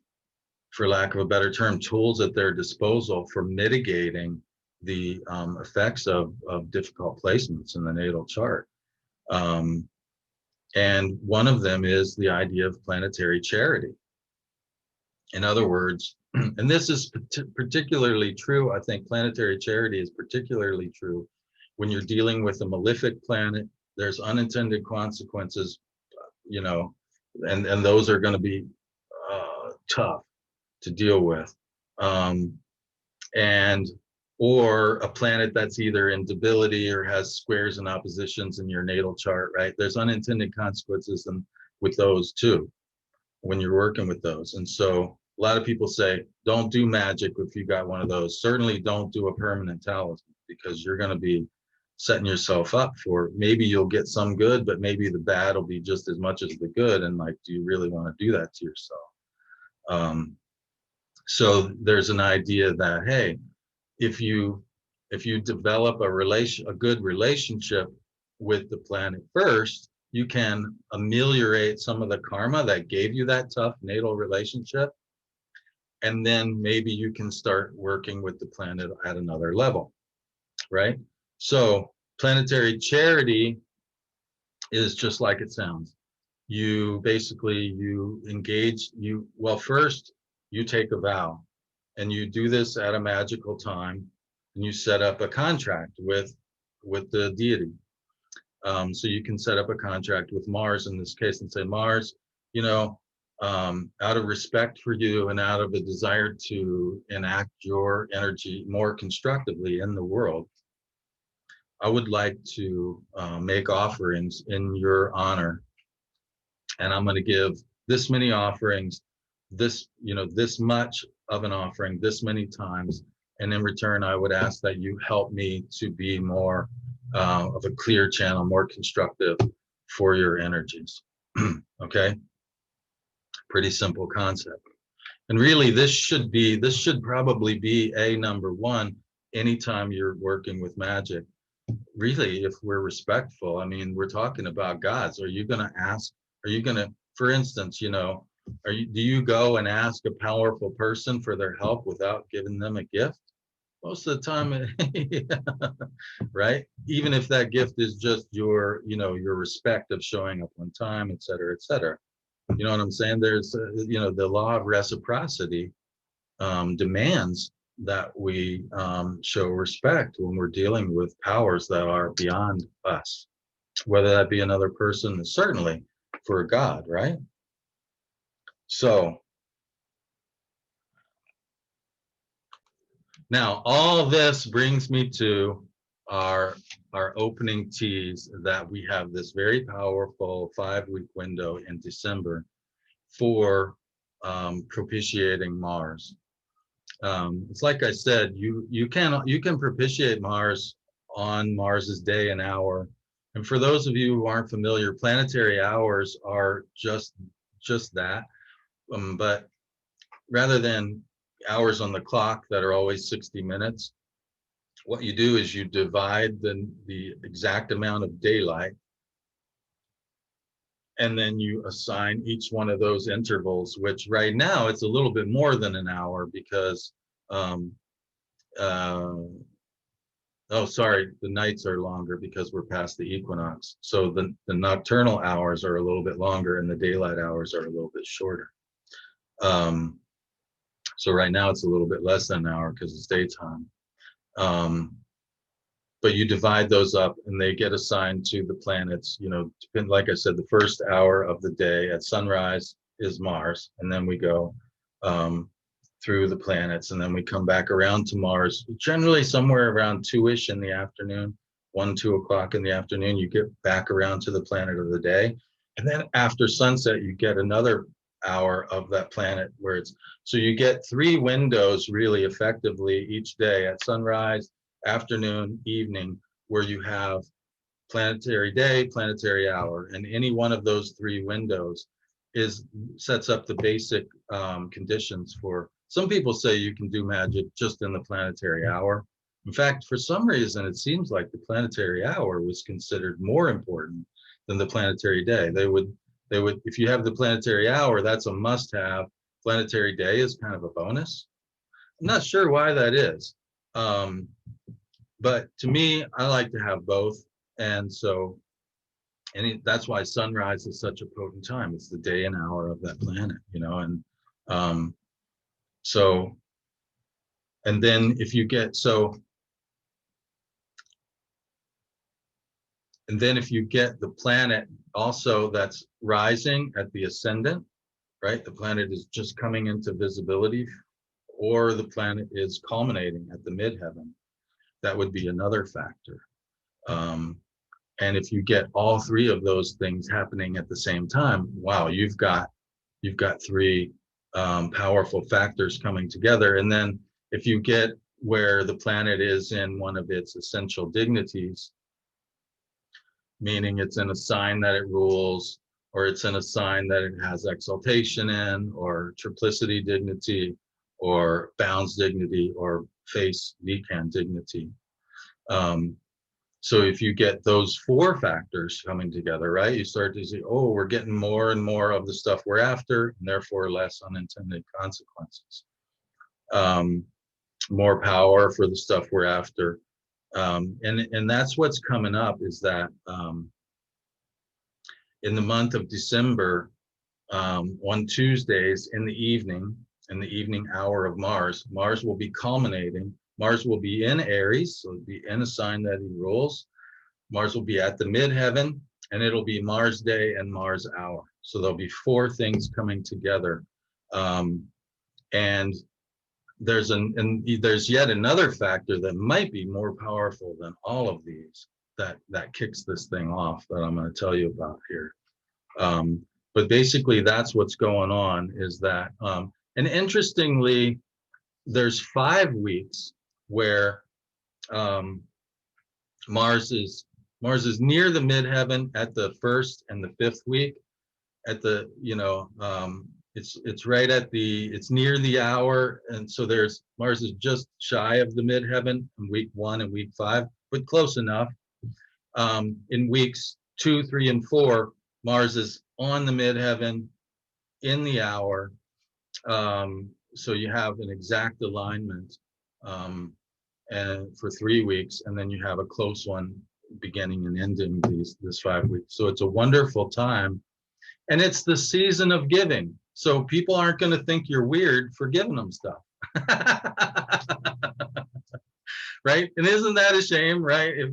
for lack of a better term, tools at their disposal for mitigating the effects of difficult placements in the natal chart. And one of them is the idea of planetary charity. In other words, and this is particularly true, I think planetary charity is particularly true when you're dealing with a malefic planet. There's unintended consequences, and those are going to be tough to deal with. and or a planet that's either in debility or has squares and oppositions in your natal chart, right? There's unintended consequences with those too when you're working with those. And so a lot of people say, don't do magic if you got one of those. Certainly don't do a permanent talisman, because you're going to be setting yourself up for, maybe you'll get some good, but maybe the bad will be just as much as the good. And like, do you really want to do that to yourself? So there's an idea that, hey, if you develop a good relationship with the planet first, you can ameliorate some of the karma that gave you that tough natal relationship, and then maybe you can start working with the planet at another level, right? So planetary charity is just like it sounds. You basically, you engage, well, first you take a vow, and you do this at a magical time, and you set up a contract with the deity. So you can set up a contract with Mars in this case and say, Mars, you know, out of respect for you and out of a desire to enact your energy more constructively in the world, I would like to make offerings in your honor, and I'm going to give this many offerings, this, this much of an offering, this many times, and in return, I would ask that you help me to be more of a clear channel, more constructive for your energies. Okay, pretty simple concept. And really, this should probably be a number one anytime you're working with magic. Really, if we're respectful, I mean, we're talking about gods. Are you going to ask, for instance, do you go and ask a powerful person for their help without giving them a gift? Most of the time, right? Even if that gift is just your respect of showing up on time, et cetera, et cetera. You know what I'm saying? There's, the law of reciprocity demands that we show respect when we're dealing with powers that are beyond us, whether that be another person, certainly for a god, right? So now all this brings me to our opening tease, that we have this very powerful 5-week window in December for propitiating Mars. It's like I said, you can propitiate Mars on Mars's day and hour. And for those of you who aren't familiar, planetary hours are just that. But rather than hours on the clock that are always 60 minutes, what you do is you divide the exact amount of daylight, and then you assign each one of those intervals, which right now it's a little bit more than an hour, because oh, sorry, the nights are longer because we're past the equinox. So the nocturnal hours are a little bit longer and the daylight hours are a little bit shorter. So right now it's a little bit less than an hour because it's daytime. But you divide those up and they get assigned to the planets, like I said, the first hour of the day at sunrise is Mars, and then we go through the planets, and then we come back around to Mars, generally somewhere around 2-ish in the afternoon, 2 o'clock in the afternoon, you get back around to the planet of the day. And then after sunset, you get another hour of that planet so you get 3 windows really effectively each day, at sunrise, afternoon, evening, where you have planetary day, planetary hour, and any one of those 3 windows sets up the basic conditions for. Some people say you can do magic just in the planetary hour. In fact, for some reason, it seems like the planetary hour was considered more important than the planetary day. They would, if you have the planetary hour, that's a must-have. Planetary day is kind of a bonus. I'm not sure why that is. But to me, I like to have both. And so, that's why sunrise is such a potent time. It's the day and hour of that planet, and so, and then if you get, and then if you get the planet also that's rising at the ascendant, right? The planet is just coming into visibility or the planet is culminating at the midheaven. That would be another factor. And if you get all three of those things happening at the same time, wow, you've got three powerful factors coming together. And then if you get where the planet is in one of its essential dignities, meaning it's in a sign that it rules, or it's in a sign that it has exaltation in, or triplicity dignity, or bounds dignity, or face decan dignity. So if you get those four factors coming together, right, you start to see, oh, we're getting more and more of the stuff we're after, and therefore less unintended consequences. More power for the stuff we're after. And that's what's coming up, is that in the month of December, on Tuesdays in the evening hour of Mars will be culminating. Mars will be in Aries, so it'll be in a sign that he rules. Mars will be at the midheaven, and it'll be Mars day and Mars hour. So there'll be four things coming together. And there's yet another factor that might be more powerful than all of these that kicks this thing off, that I'm going to tell you about here. But basically, that's what's going on, is that, and interestingly, there's 5 weeks where Mars is near the midheaven at the 1st and the 5th week. At the, it's right at it's near the hour, and so Mars is just shy of the midheaven in week 1 and week 5, but close enough. In weeks 2, 3, and 4, Mars is on the midheaven in the hour. So you have an exact alignment, and for 3 weeks, and then you have a close one beginning and ending this 5 weeks. So it's a wonderful time, and it's the season of giving. So people aren't going to think you're weird for giving them stuff. Right? And isn't that a shame, right? If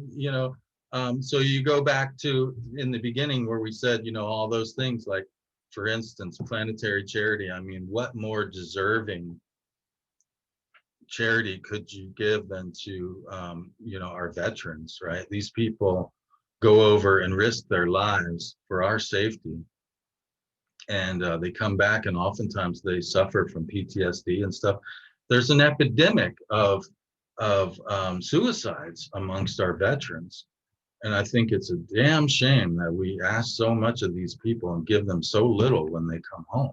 so you go back to in the beginning where we said, all those things, like, for instance, planetary charity. I mean, what more deserving charity could you give than to our veterans, right? These people go over and risk their lives for our safety, and they come back, and oftentimes they suffer from PTSD and stuff. There's an epidemic of suicides amongst our veterans, and I think it's a damn shame that we ask so much of these people and give them so little when they come home.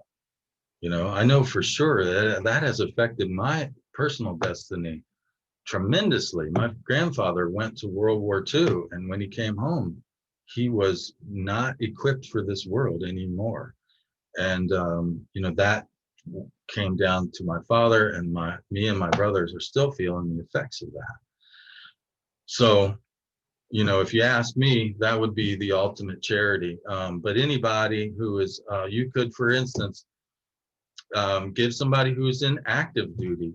I know for sure that has affected my personal destiny tremendously. My grandfather went to World War II, and when he came home, he was not equipped for this world anymore. And that came down to my father, and me and my brothers are still feeling the effects of that. So, if you ask me, that would be the ultimate charity. But anybody who is, you could, for instance, give somebody who's in active duty,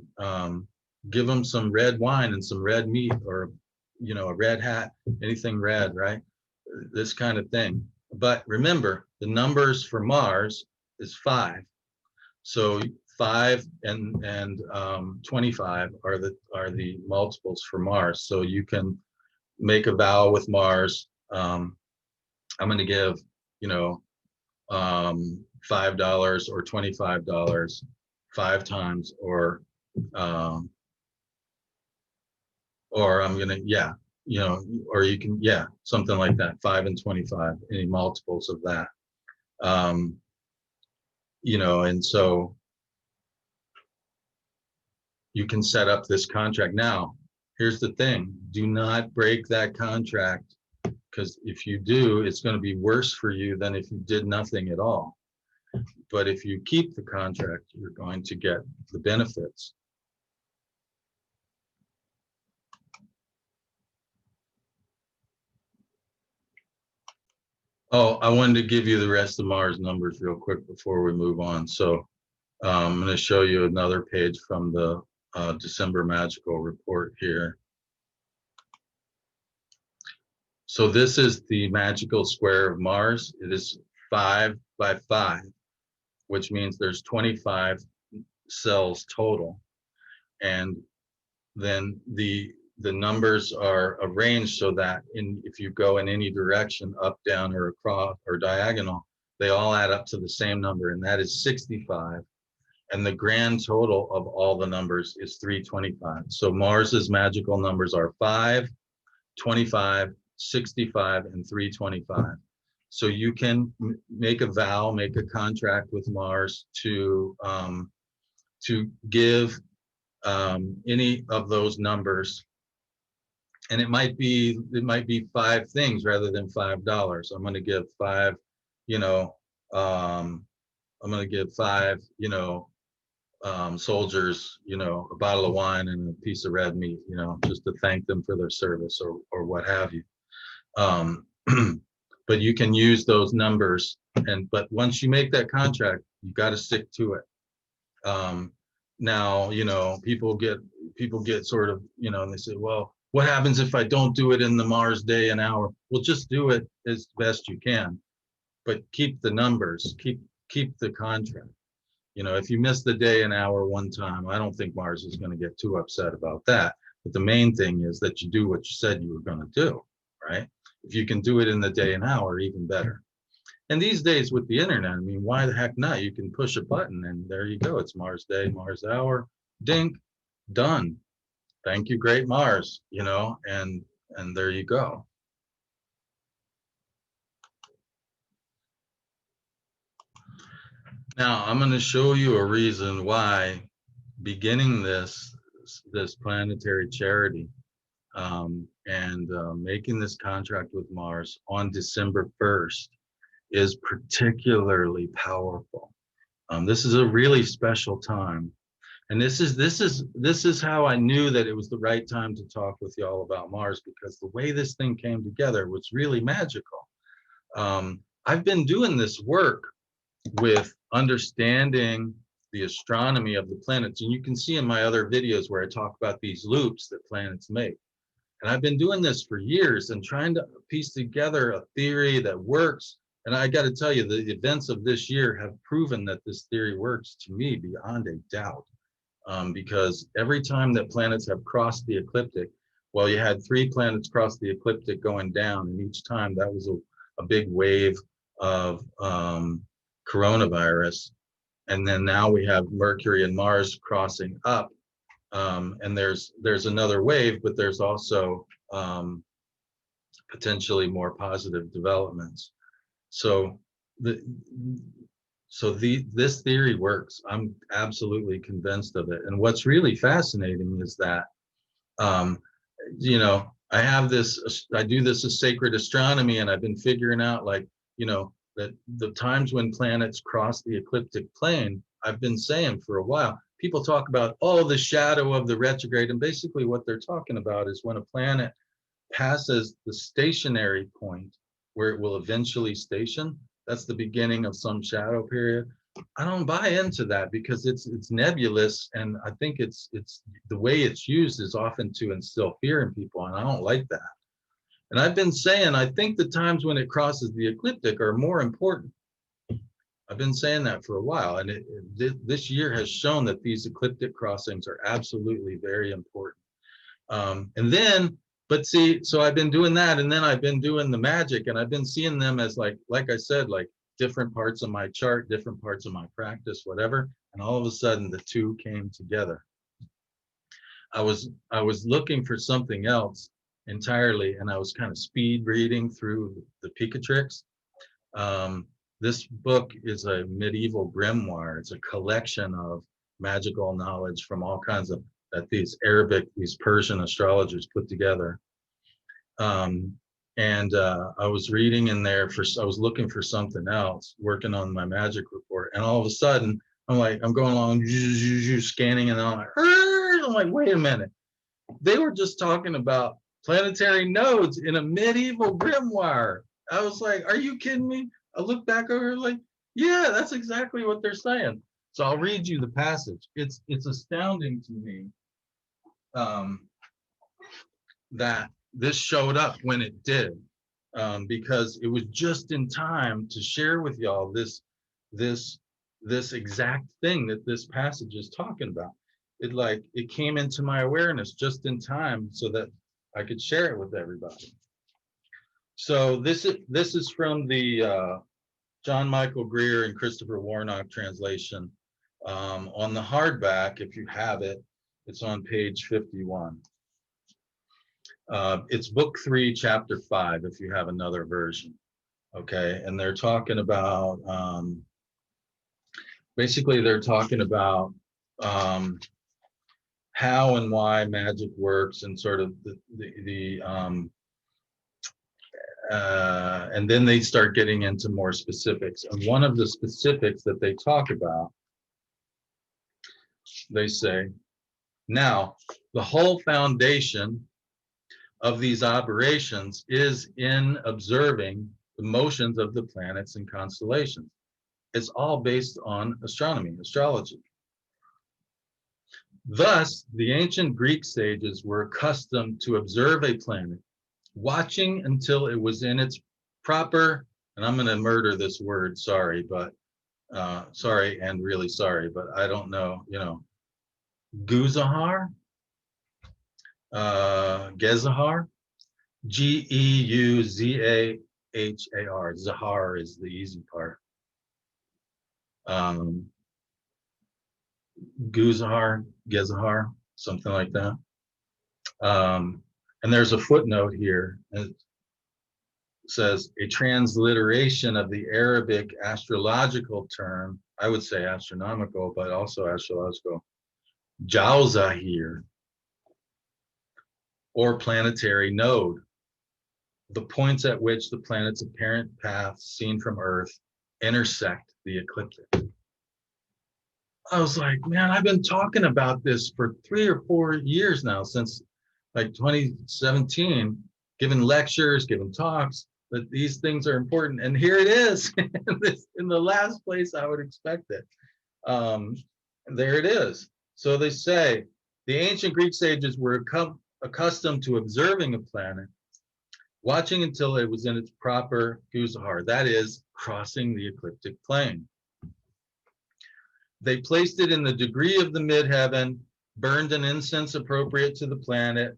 give them some red wine and some red meat, or a red hat, anything red, right? This kind of thing. But remember, the numbers for Mars is 5. So 5 and 25 are the multiples for Mars. So you can make a vow with Mars. I'm going to give $5 or $25 5 times, or I'm gonna, or you can, something like that, 5 and 25, any multiples of that. And so you can set up this contract. Now, here's the thing: do not break that contract, because if you do, it's going to be worse for you than if you did nothing at all. But if you keep the contract, you're going to get the benefits. Oh, I wanted to give you the rest of Mars numbers real quick before we move on. So I'm going to show you another page from the December magical report here. So this is the magical square of Mars. It is 5 by 5, which means there's 25 cells total. and then the numbers are arranged so that if you go in any direction, up, down, or across or diagonal, they all add up to the same number, and that is 65. And the grand total of all the numbers is 325. So Mars's magical numbers are 5, 25, 65, and 325. So you can make a vow, make a contract with Mars to give any of those numbers, and it might be 5 things rather than $5. I'm going to give 5, you know, I'm going to give 5, soldiers, a bottle of wine and a piece of red meat, just to thank them for their service or what have you. But you can use those numbers, but once you make that contract, you got to stick to it. Now, people get sort of, and they say, well, what happens if I don't do it in the Mars day and hour? Well, just do it as best you can, but keep the numbers, keep the contract. If you miss the day and hour one time, I don't think Mars is going to get too upset about that. But the main thing is that you do what you said you were going to do, right? If you can do it in the day and hour, even better. And these days with the internet, I mean, why the heck not? You can push a button and there you go. It's Mars day, Mars hour, dink, done. Thank you, great Mars, and there you go. Now I'm going to show you a reason why beginning this planetary charity and making this contract with Mars on December 1st is particularly powerful. This is a really special time, and this is how I knew that it was the right time to talk with y'all about Mars, because the way this thing came together was really magical. I've been doing this work with understanding the astronomy of the planets, and you can see in my other videos where I talk about these loops that planets make. And I've been doing this for years and trying to piece together a theory that works. And I got to tell you, the events of this year have proven that this theory works, to me, beyond a doubt. Because every time that planets have crossed the ecliptic, well, you had 3 planets cross the ecliptic going down, and each time that was a big wave of coronavirus. And then now we have Mercury and Mars crossing up. And there's another wave, but there's also potentially more positive developments. So this theory works. I'm absolutely convinced of it. And what's really fascinating is that I do this as sacred astronomy, and I've been figuring out, like, that the times when planets cross the ecliptic plane, I've been saying for a while, people talk about, the shadow of the retrograde. And basically what they're talking about is when a planet passes the stationary point where it will eventually station, that's the beginning of some shadow period. I don't buy into that, because it's nebulous, and I think it's the way it's used is often to instill fear in people, and I don't like that. And I've been saying, I think the times when it crosses the ecliptic are more important. I've been saying that for a while, and this year has shown that these ecliptic crossings are absolutely very important. But see, so I've been doing that, and then I've been doing the magic, and I've been seeing them as like I said, like different parts of my chart, different parts of my practice, whatever. And all of a sudden, the two came together. I was looking for something else entirely, and I was kind of speed reading through the Picatrix. This book is a medieval grimoire. It's a collection of magical knowledge from all kinds of that these Persian astrologers put together. I was reading in there I was looking for something else, working on my magic report, and all of a sudden I'm going along scanning, and I'm like, wait a minute, they were just talking about planetary nodes in a medieval grimoire. I was like, are you kidding me? I looked back over like, yeah, that's exactly what they're saying. So I'll read you the passage. It's astounding to me that this showed up when it did, because it was just in time to share with y'all this exact thing that this passage is talking about. it came into my awareness just in time so that I could share it with everybody. So this is from the John Michael Greer and Christopher Warnock translation. On the hardback, if you have it, it's on page 51. It's book 3, chapter 5, if you have another version. Okay, and they're talking about basically they're talking about how and why magic works, and sort of the and then they start getting into more specifics. And one of the specifics that they talk about, they say, now the whole foundation of these operations is in observing the motions of the planets and constellations. It's all based on astronomy, astrology. Thus, the ancient Greek sages were accustomed to observe a planet, watching until it was in its proper, and I'm going to murder this word, sorry, but sorry and really sorry, but I don't know, Guzahar, Gezahar, Geuzahar. Zahar is the easy part. Guzahar, Gezahar, something like that. And there's a footnote here. It says a transliteration of the Arabic astrological term, I would say astronomical, but also astrological, Jauzahir, or planetary node, the points at which the planet's apparent paths seen from Earth intersect the ecliptic. I was like, man, I've been talking about this for 3 or 4 years now, since like 2017, giving lectures, giving talks, that these things are important. And here it is in the last place I would expect it. There it is. So they say the ancient Greek sages were accustomed to observing a planet, watching until it was in its proper Guzahar, that is, crossing the ecliptic plane. They placed it in the degree of the midheaven, burned an incense appropriate to the planet.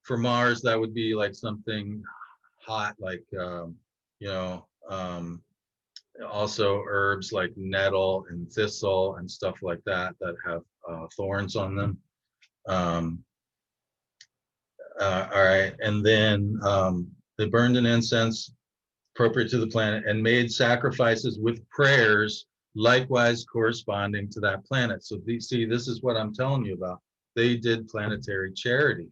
For Mars, that would be like something hot, like, also herbs like nettle and thistle and stuff like that have thorns on them. All right, and then they burned an incense appropriate to the planet and made sacrifices with prayers likewise corresponding to that planet. So see, this is what I'm telling you about. They did planetary charity,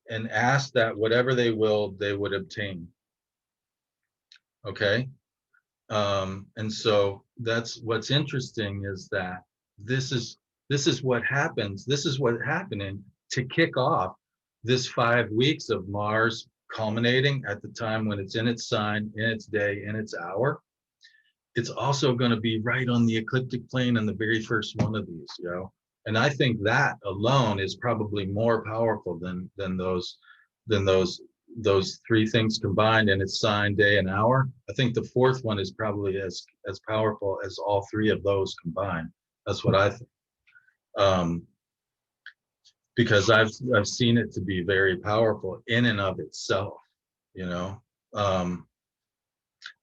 and asked that whatever they willed, they would obtain. Okay, and so that's what's interesting, is that this is what happens. This is what's happening to kick off this 5 weeks of Mars culminating at the time when it's in its sign, in its day, in its hour. It's also going to be right on the ecliptic plane in the very first one of these, and I think that alone is probably more powerful than those 3 things combined in its sign, day, and hour. I think the 4th one is probably as powerful as all 3 of those combined. That's what I think. Because I've seen it to be very powerful in and of itself,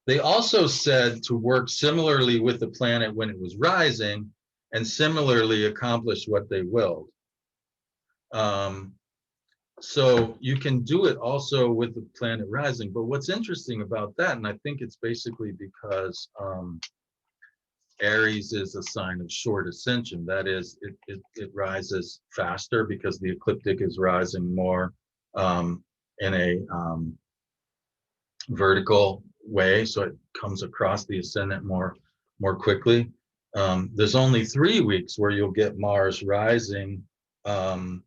They also said to work similarly with the planet when it was rising, and similarly accomplish what they willed. So you can do it also with the planet rising. But what's interesting about that, and I think it's basically because Aries is a sign of short ascension. That is, it rises faster because the ecliptic is rising more in a vertical way, so it comes across the ascendant more quickly. There's only 3 weeks where you'll get Mars rising in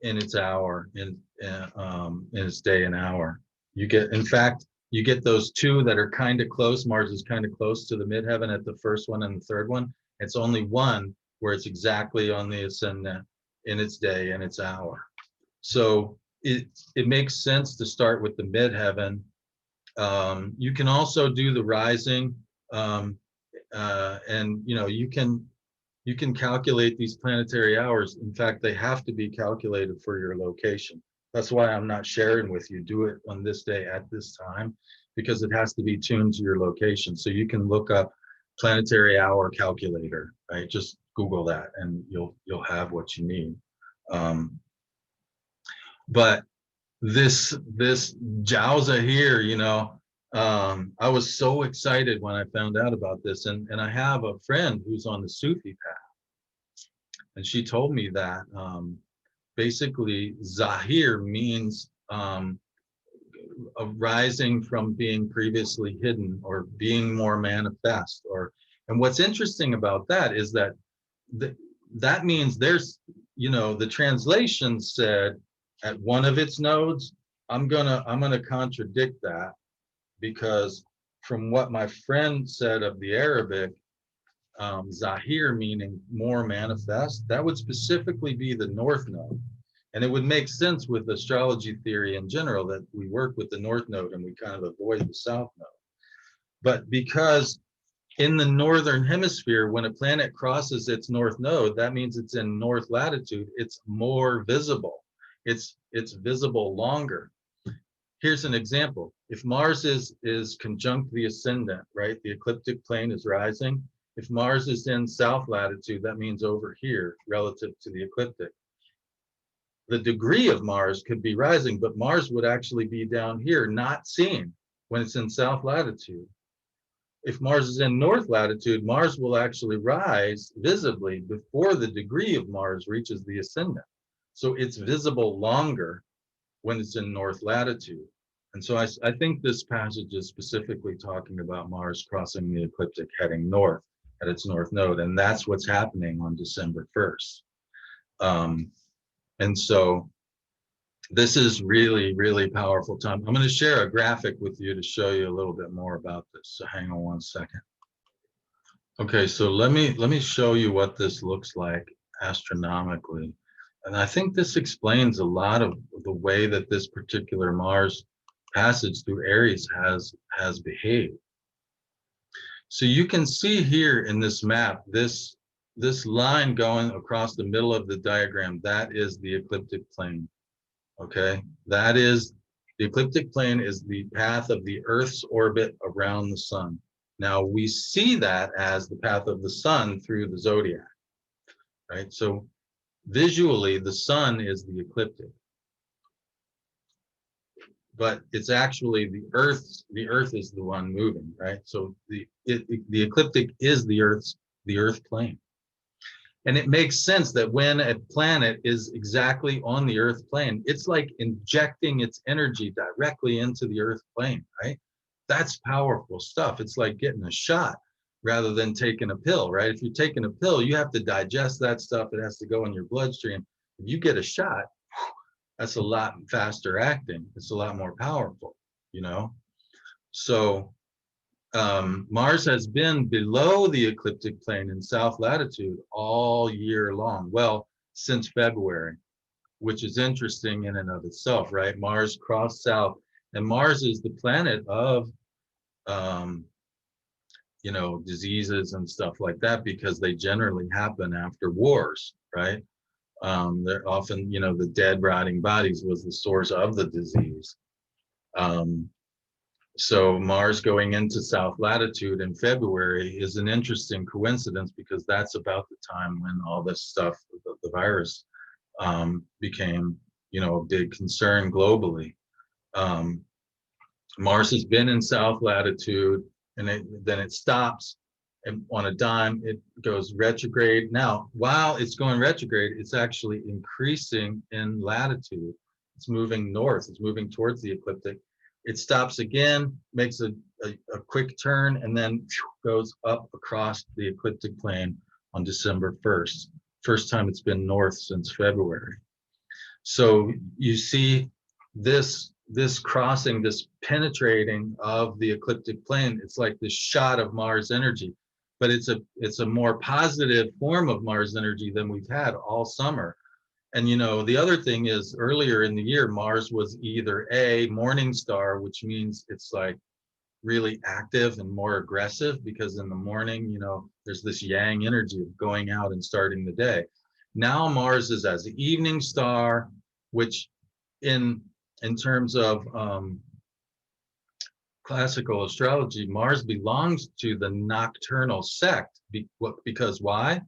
its hour, in its day and hour. In fact, you get those 2 that are kind of close. Mars is kind of close to the midheaven at the first one and the third one. It's only one where it's exactly on the ascendant in its day and its hour. So it makes sense to start with the midheaven. You can also do the rising And you can calculate these planetary hours. In fact, they have to be calculated for your location. That's why I'm not sharing with you, do it on this day at this time, because it has to be tuned to your location. So you can look up planetary hour calculator, right? Just Google that and you'll have what you need. But this Jowza here, I was so excited when I found out about this. And I have a friend who's on the Sufi path, and she told me that basically Zahir means arising from being previously hidden or being more manifest. And what's interesting about that is that that means there's, the translation said at one of its nodes. I'm gonna contradict that, because from what my friend said of the Arabic, Zahir meaning more manifest, that would specifically be the north node. And it would make sense with astrology theory in general that we work with the north node and we kind of avoid the south node. But because in the northern hemisphere, when a planet crosses its north node, that means it's in north latitude, it's more visible. It's visible longer. Here's an example. If Mars is conjunct the ascendant, right? The ecliptic plane is rising. If Mars is in south latitude, that means over here relative to the ecliptic. The degree of Mars could be rising, but Mars would actually be down here, not seen when it's in south latitude. If Mars is in north latitude, Mars will actually rise visibly before the degree of Mars reaches the ascendant. So it's visible longer when it's in north latitude. And so I think this passage is specifically talking about Mars crossing the ecliptic heading north at its north node. And that's what's happening on December 1st. And so this is really, really powerful time. I'm going to share a graphic with you to show you a little bit more about this. So hang on one second. Okay, so let me show you what this looks like astronomically. And I think this explains a lot of the way that this particular Mars passage through Aries has behaved. So you can see here in this map, this line going across the middle of the diagram, that is the ecliptic plane. Okay, that is, the ecliptic plane is the path of the Earth's orbit around the sun. Now we see that as the path of the sun through the zodiac, right? So visually, the sun is the ecliptic, but it's actually the Earth is the one moving, right? So the ecliptic is the Earth plane. And it makes sense that when a planet is exactly on the Earth plane, it's like injecting its energy directly into the Earth plane, right? That's powerful stuff. It's like getting a shot rather than taking a pill, right? If you're taking a pill, you have to digest that stuff. It has to go in your bloodstream. If you get a shot, that's a lot faster acting. It's a lot more powerful, So Mars has been below the ecliptic plane in south latitude all year long. Well, since February, which is interesting in and of itself, right? Mars crossed south, and Mars is the planet of, diseases and stuff like that, because they generally happen after wars, right? They're often, the dead, rotting bodies was the source of the disease. So Mars going into south latitude in February is an interesting coincidence, because that's about the time when all this stuff, the virus, became, a big concern globally. Mars has been in south latitude, and then it stops, and on a dime it goes retrograde. Now, while it's going retrograde, it's actually increasing in latitude. It's moving north. It's moving towards the ecliptic. It stops again, makes a quick turn, and then goes up across the ecliptic plane on December 1st. First time it's been north since February. So you see this crossing, this penetrating of the ecliptic plane. It's like this shot of Mars energy, but it's a more positive form of Mars energy than we've had all summer. And the other thing is, earlier in the year, Mars was either a morning star, which means it's like really active and more aggressive, because in the morning, you know, there's this yang energy of going out and starting the day. Now Mars is as the evening star, which in terms of classical astrology, Mars belongs to the nocturnal sect. Because why?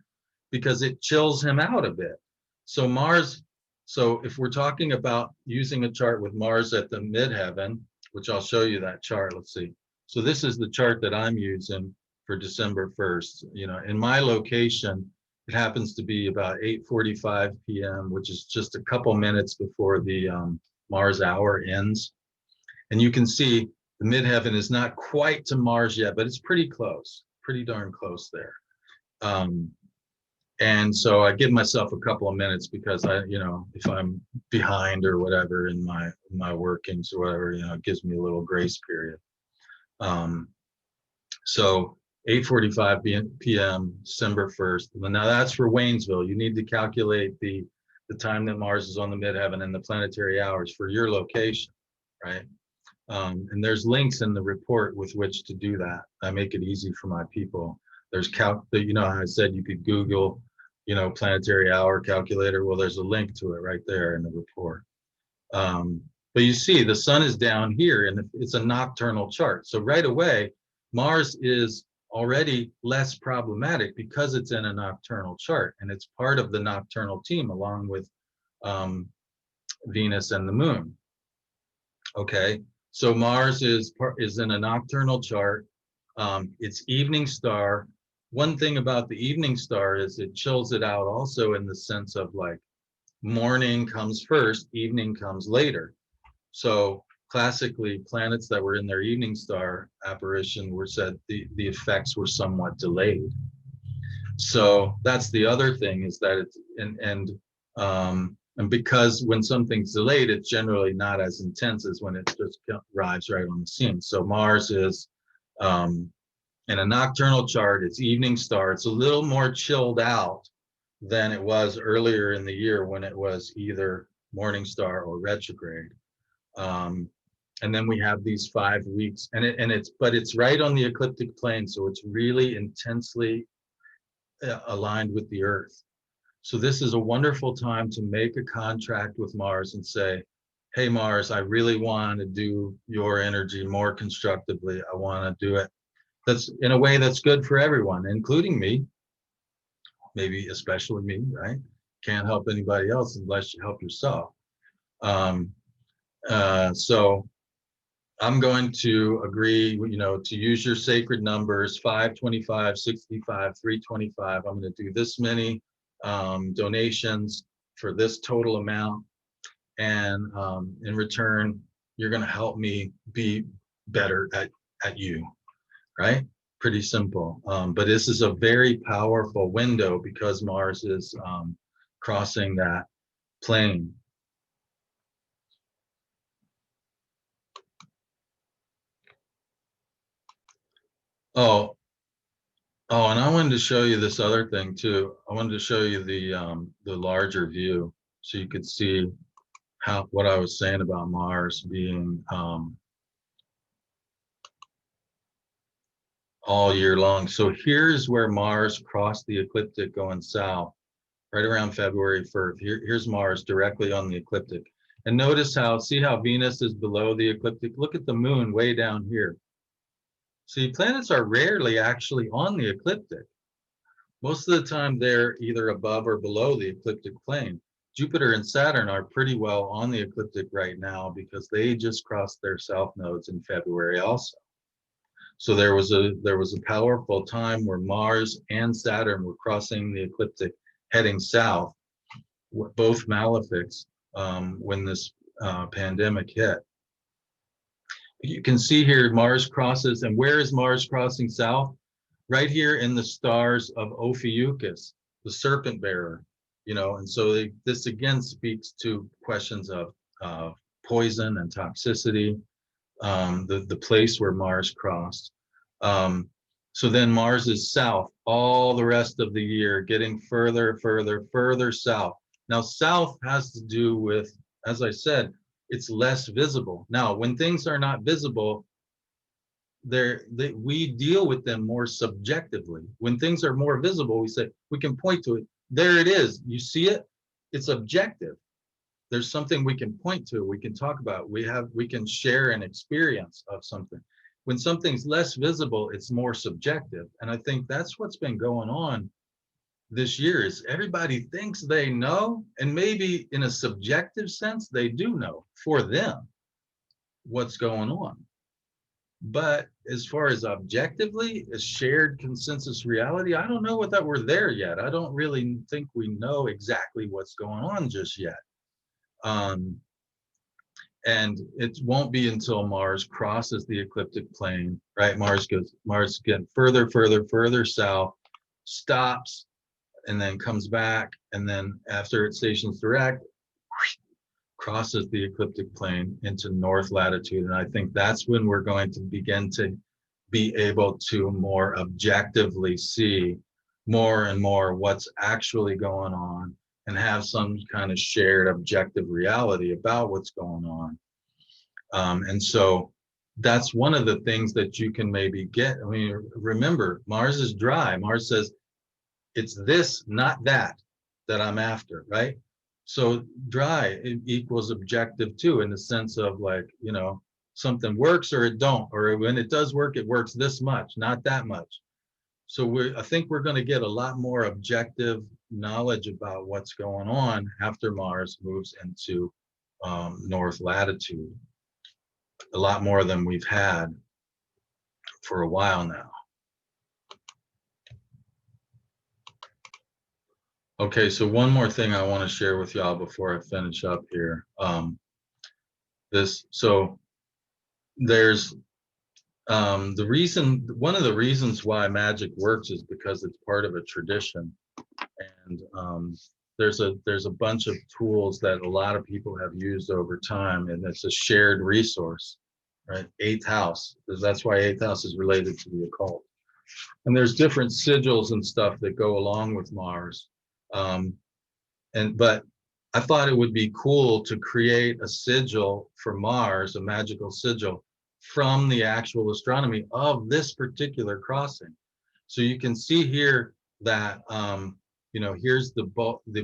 Because it chills him out a bit. So Mars, so if we're talking about using a chart with Mars at the midheaven, which I'll show you that chart, let's see. So this is the chart that I'm using for December 1st. You know, in my location, it happens to be about 8:45 p.m., which is just a couple minutes before the Mars hour ends. And you can see the midheaven is not quite to Mars yet, but it's pretty close, pretty darn close there. And so I give myself a couple of minutes because I, you know, if I'm behind or whatever in my workings or whatever, you know, it gives me a little grace period. So 8:45 p.m. December 1st. Now that's for Waynesville. You need to calculate the time that Mars is on the midheaven and the planetary hours for your location, right? And there's links in the report with which to do that. I make it easy for my people. There's you know, I said you could Google, you know, planetary hour calculator. Well, there's a link to it right there in the report. But you see, the sun is down here, and it's a nocturnal chart. So right away, Mars is already less problematic because it's in a nocturnal chart, and it's part of the nocturnal team along with Venus and the moon. Okay, so Mars is in a nocturnal chart. It's evening star. One thing about the evening star is it chills it out also in the sense of like morning comes first, evening comes later. So classically, planets that were in their evening star apparition were said the effects were somewhat delayed. So that's the other thing, is that it's and because when something's delayed, it's generally not as intense as when it just arrives right on the scene. So Mars is in a nocturnal chart, it's evening star. It's a little more chilled out than it was earlier in the year when it was either morning star or retrograde. And then we have these 5 weeks, and it's right on the ecliptic plane, so it's really intensely aligned with the Earth. So this is a wonderful time to make a contract with Mars and say, hey, Mars, I really want to do your energy more constructively. I want to do it. That's in a way that's good for everyone, including me, maybe especially me, right? Can't help anybody else unless you help yourself. So I'm going to agree, you know, to use your sacred numbers, 525, 65, 325. I'm going to do this many donations for this total amount. And in return, you're going to help me be better at you, right? Pretty simple. But this is a very powerful window because Mars is crossing that plane. Oh, and I wanted to show you this other thing too. I wanted to show you the larger view so you could see what I was saying about Mars being all year long. So here's where Mars crossed the ecliptic going south, right around February 1st. Here's Mars directly on the ecliptic. And notice see how Venus is below the ecliptic? Look at the moon way down here. See, planets are rarely actually on the ecliptic. Most of the time they're either above or below the ecliptic plane. Jupiter and Saturn are pretty well on the ecliptic right now because they just crossed their south nodes in February also. So there was a powerful time where Mars and Saturn were crossing the ecliptic heading south, both malefics, when this pandemic hit. You can see here Mars crosses, and where is Mars crossing south? Right here in the stars of Ophiuchus, the serpent bearer, you know, and so this again speaks to questions of poison and toxicity, the place where Mars crossed. So then Mars is south all the rest of the year, getting further south. Now, south has to do with, as I said, it's less visible. Now, when things are not visible, we deal with them more subjectively. When things are more visible, we say we can point to it. There it is. You see it? It's objective. There's something we can point to, we can talk about, we can share an experience of something. When something's less visible, it's more subjective. And I think that's what's been going on this year is everybody thinks they know, and maybe in a subjective sense, they do know for them what's going on. But as far as objectively, a shared consensus reality, I don't know that we're there yet. I don't really think we know exactly what's going on just yet. And it won't be until Mars crosses the ecliptic plane, right? Mars getting further south, stops, and then comes back, and then after it stations direct, crosses the ecliptic plane into north latitude. And I think that's when we're going to begin to be able to more objectively see more and more what's actually going on and have some kind of shared objective reality about what's going on. And so that's one of the things that you can maybe get. I mean, remember, Mars is dry. Mars says, it's this, not that I'm after, right? So dry equals objective too, in the sense of like, you know, something works or it don't, or when it does work, it works this much, not that much. So I think we're going to get a lot more objective knowledge about what's going on after Mars moves into north latitude. A lot more than we've had for a while now. Okay, so one more thing I want to share with y'all before I finish up here. There's one of the reasons why magic works is because it's part of a tradition, and there's a bunch of tools that a lot of people have used over time, and it's a shared resource, right? Eighth house, because that's why eighth house is related to the occult. And there's different sigils and stuff that go along with Mars. But I thought it would be cool to create a sigil for Mars, a magical sigil from the actual astronomy of this particular crossing. So you can see here that, you know, here's the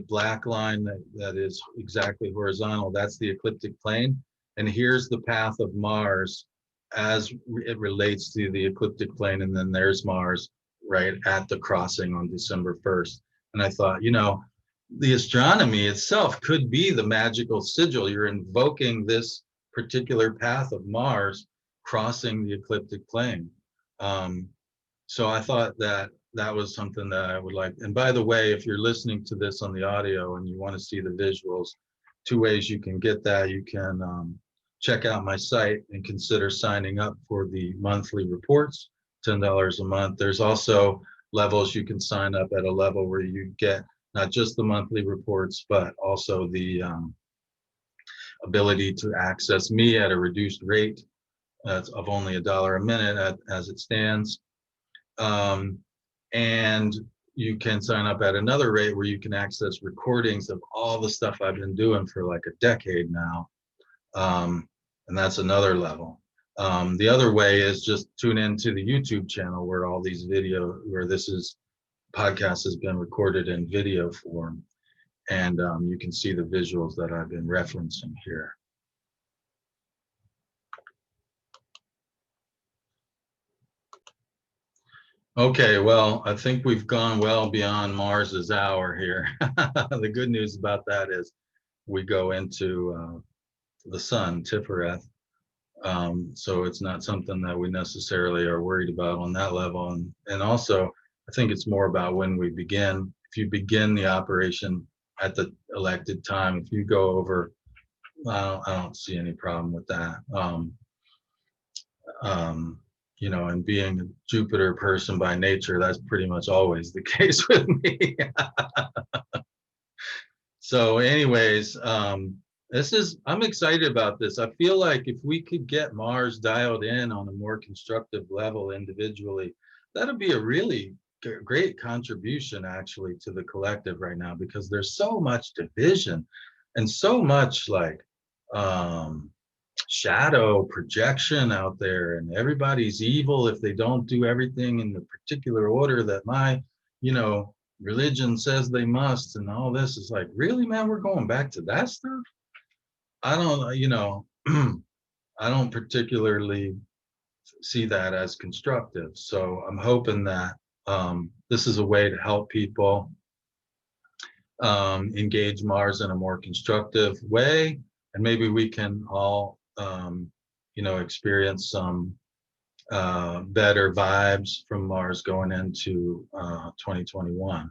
black line that is exactly horizontal. That's the ecliptic plane. And here's the path of Mars as it relates to the ecliptic plane. And then there's Mars right at the crossing on December 1st. And I thought, you know, the astronomy itself could be the magical sigil. You're invoking this particular path of Mars crossing the ecliptic plane. So I thought that was something that I would like. And by the way, if you're listening to this on the audio and you want to see the visuals, two ways you can get that. You can check out my site and consider signing up for the monthly reports, $10 a month. There's also levels you can sign up at a level where you get not just the monthly reports, but also the ability to access me at a reduced rate of only $1 a minute as it stands. And you can sign up at another rate where you can access recordings of all the stuff I've been doing for like a decade now. And that's another level. The other way is just tune into the YouTube channel where all these where podcast has been recorded in video form. And you can see the visuals that I've been referencing here. Okay, well, I think we've gone well beyond Mars's hour here. The good news about that is we go into the sun, Tiferet. So it's not something that we necessarily are worried about on that level. And also, I think it's more about when we begin. If you begin the operation at the elected time, if you go over, I don't see any problem with that. You know, and being a Jupiter person by nature, that's pretty much always the case with me. So anyways, I'm excited about this. I feel like if we could get Mars dialed in on a more constructive level individually, that'd be a really great contribution actually to the collective right now, because there's so much division and so much like shadow projection out there, and everybody's evil if they don't do everything in the particular order that my, you know, religion says they must, and all this is like, really, man, we're going back to that stuff? I don't, you know, I don't particularly see that as constructive. So I'm hoping that this is a way to help people engage Mars in a more constructive way, and maybe we can all, you know, experience some better vibes from Mars going into 2021.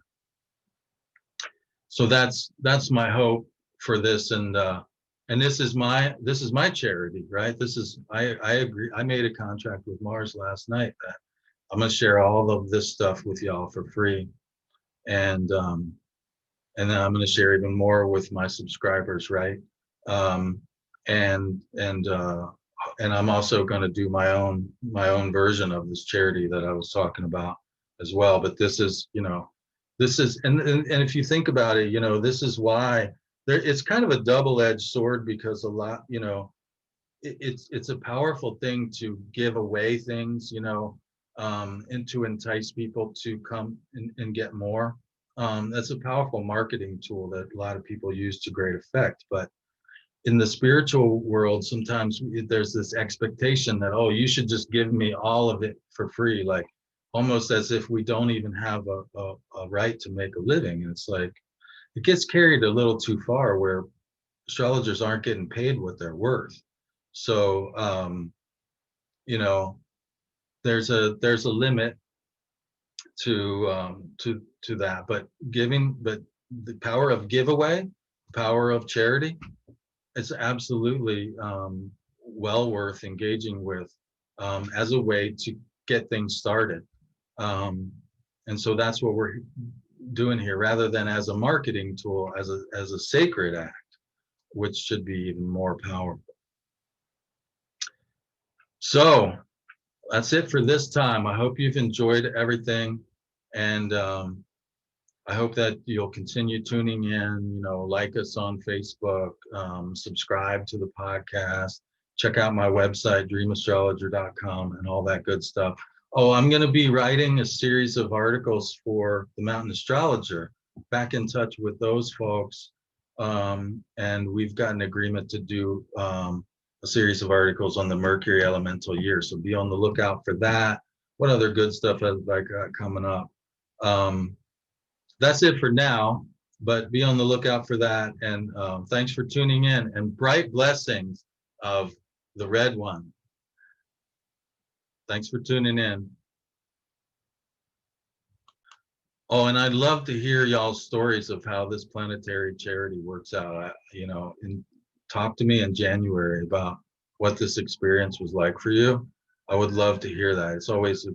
So that's my hope for this, and this is my charity, right? This is I agree. I made a contract with Mars last night that I'm gonna share all of this stuff with y'all for free, and and then I'm going to share even more with my subscribers, right? Um, and and uh, and I'm also going to do my own version of this charity that I was talking about as well. But this is, you know, this is, and if you think about it, you know, this is why there. It's kind of a double-edged sword, because a lot, you know, it's a powerful thing to give away things, you know, and to entice people to come and get more. That's a powerful marketing tool that a lot of people use to great effect. But in the spiritual world, sometimes there's this expectation that, oh, you should just give me all of it for free, like almost as if we don't even have a right to make a living. And it's like, it gets carried a little too far, where astrologers aren't getting paid what they're worth. So, you know, there's a limit to that, but the power of giveaway, power of charity, it's absolutely well worth engaging with, as a way to get things started. Um, and so that's what we're doing here, rather than as a marketing tool, as a sacred act, which should be even more powerful. So that's it for this time. I hope you've enjoyed everything, and I hope that you'll continue tuning in. You know, like us on Facebook, subscribe to the podcast, check out my website, dreamastrologer.com, and all that good stuff. Oh, I'm going to be writing a series of articles for the Mountain Astrologer. Back in touch with those folks, and we've got an agreement to do a series of articles on the Mercury elemental year. So be on the lookout for that. What other good stuff have I got coming up? That's it for now, but be on the lookout for that. And thanks for tuning in, and bright blessings of the red one. Thanks for tuning in. Oh, and I'd love to hear y'all's stories of how this planetary charity works out. You know, and talk to me in January about what this experience was like for you. I would love to hear that. It's always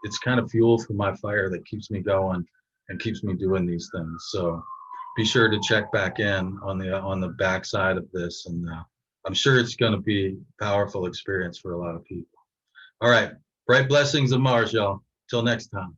it's kind of fuel for my fire that keeps me going and keeps me doing these things. So be sure to check back in on the backside of this, and I'm sure it's going to be a powerful experience for a lot of people. All right, bright blessings of Mars, y'all. Till next time.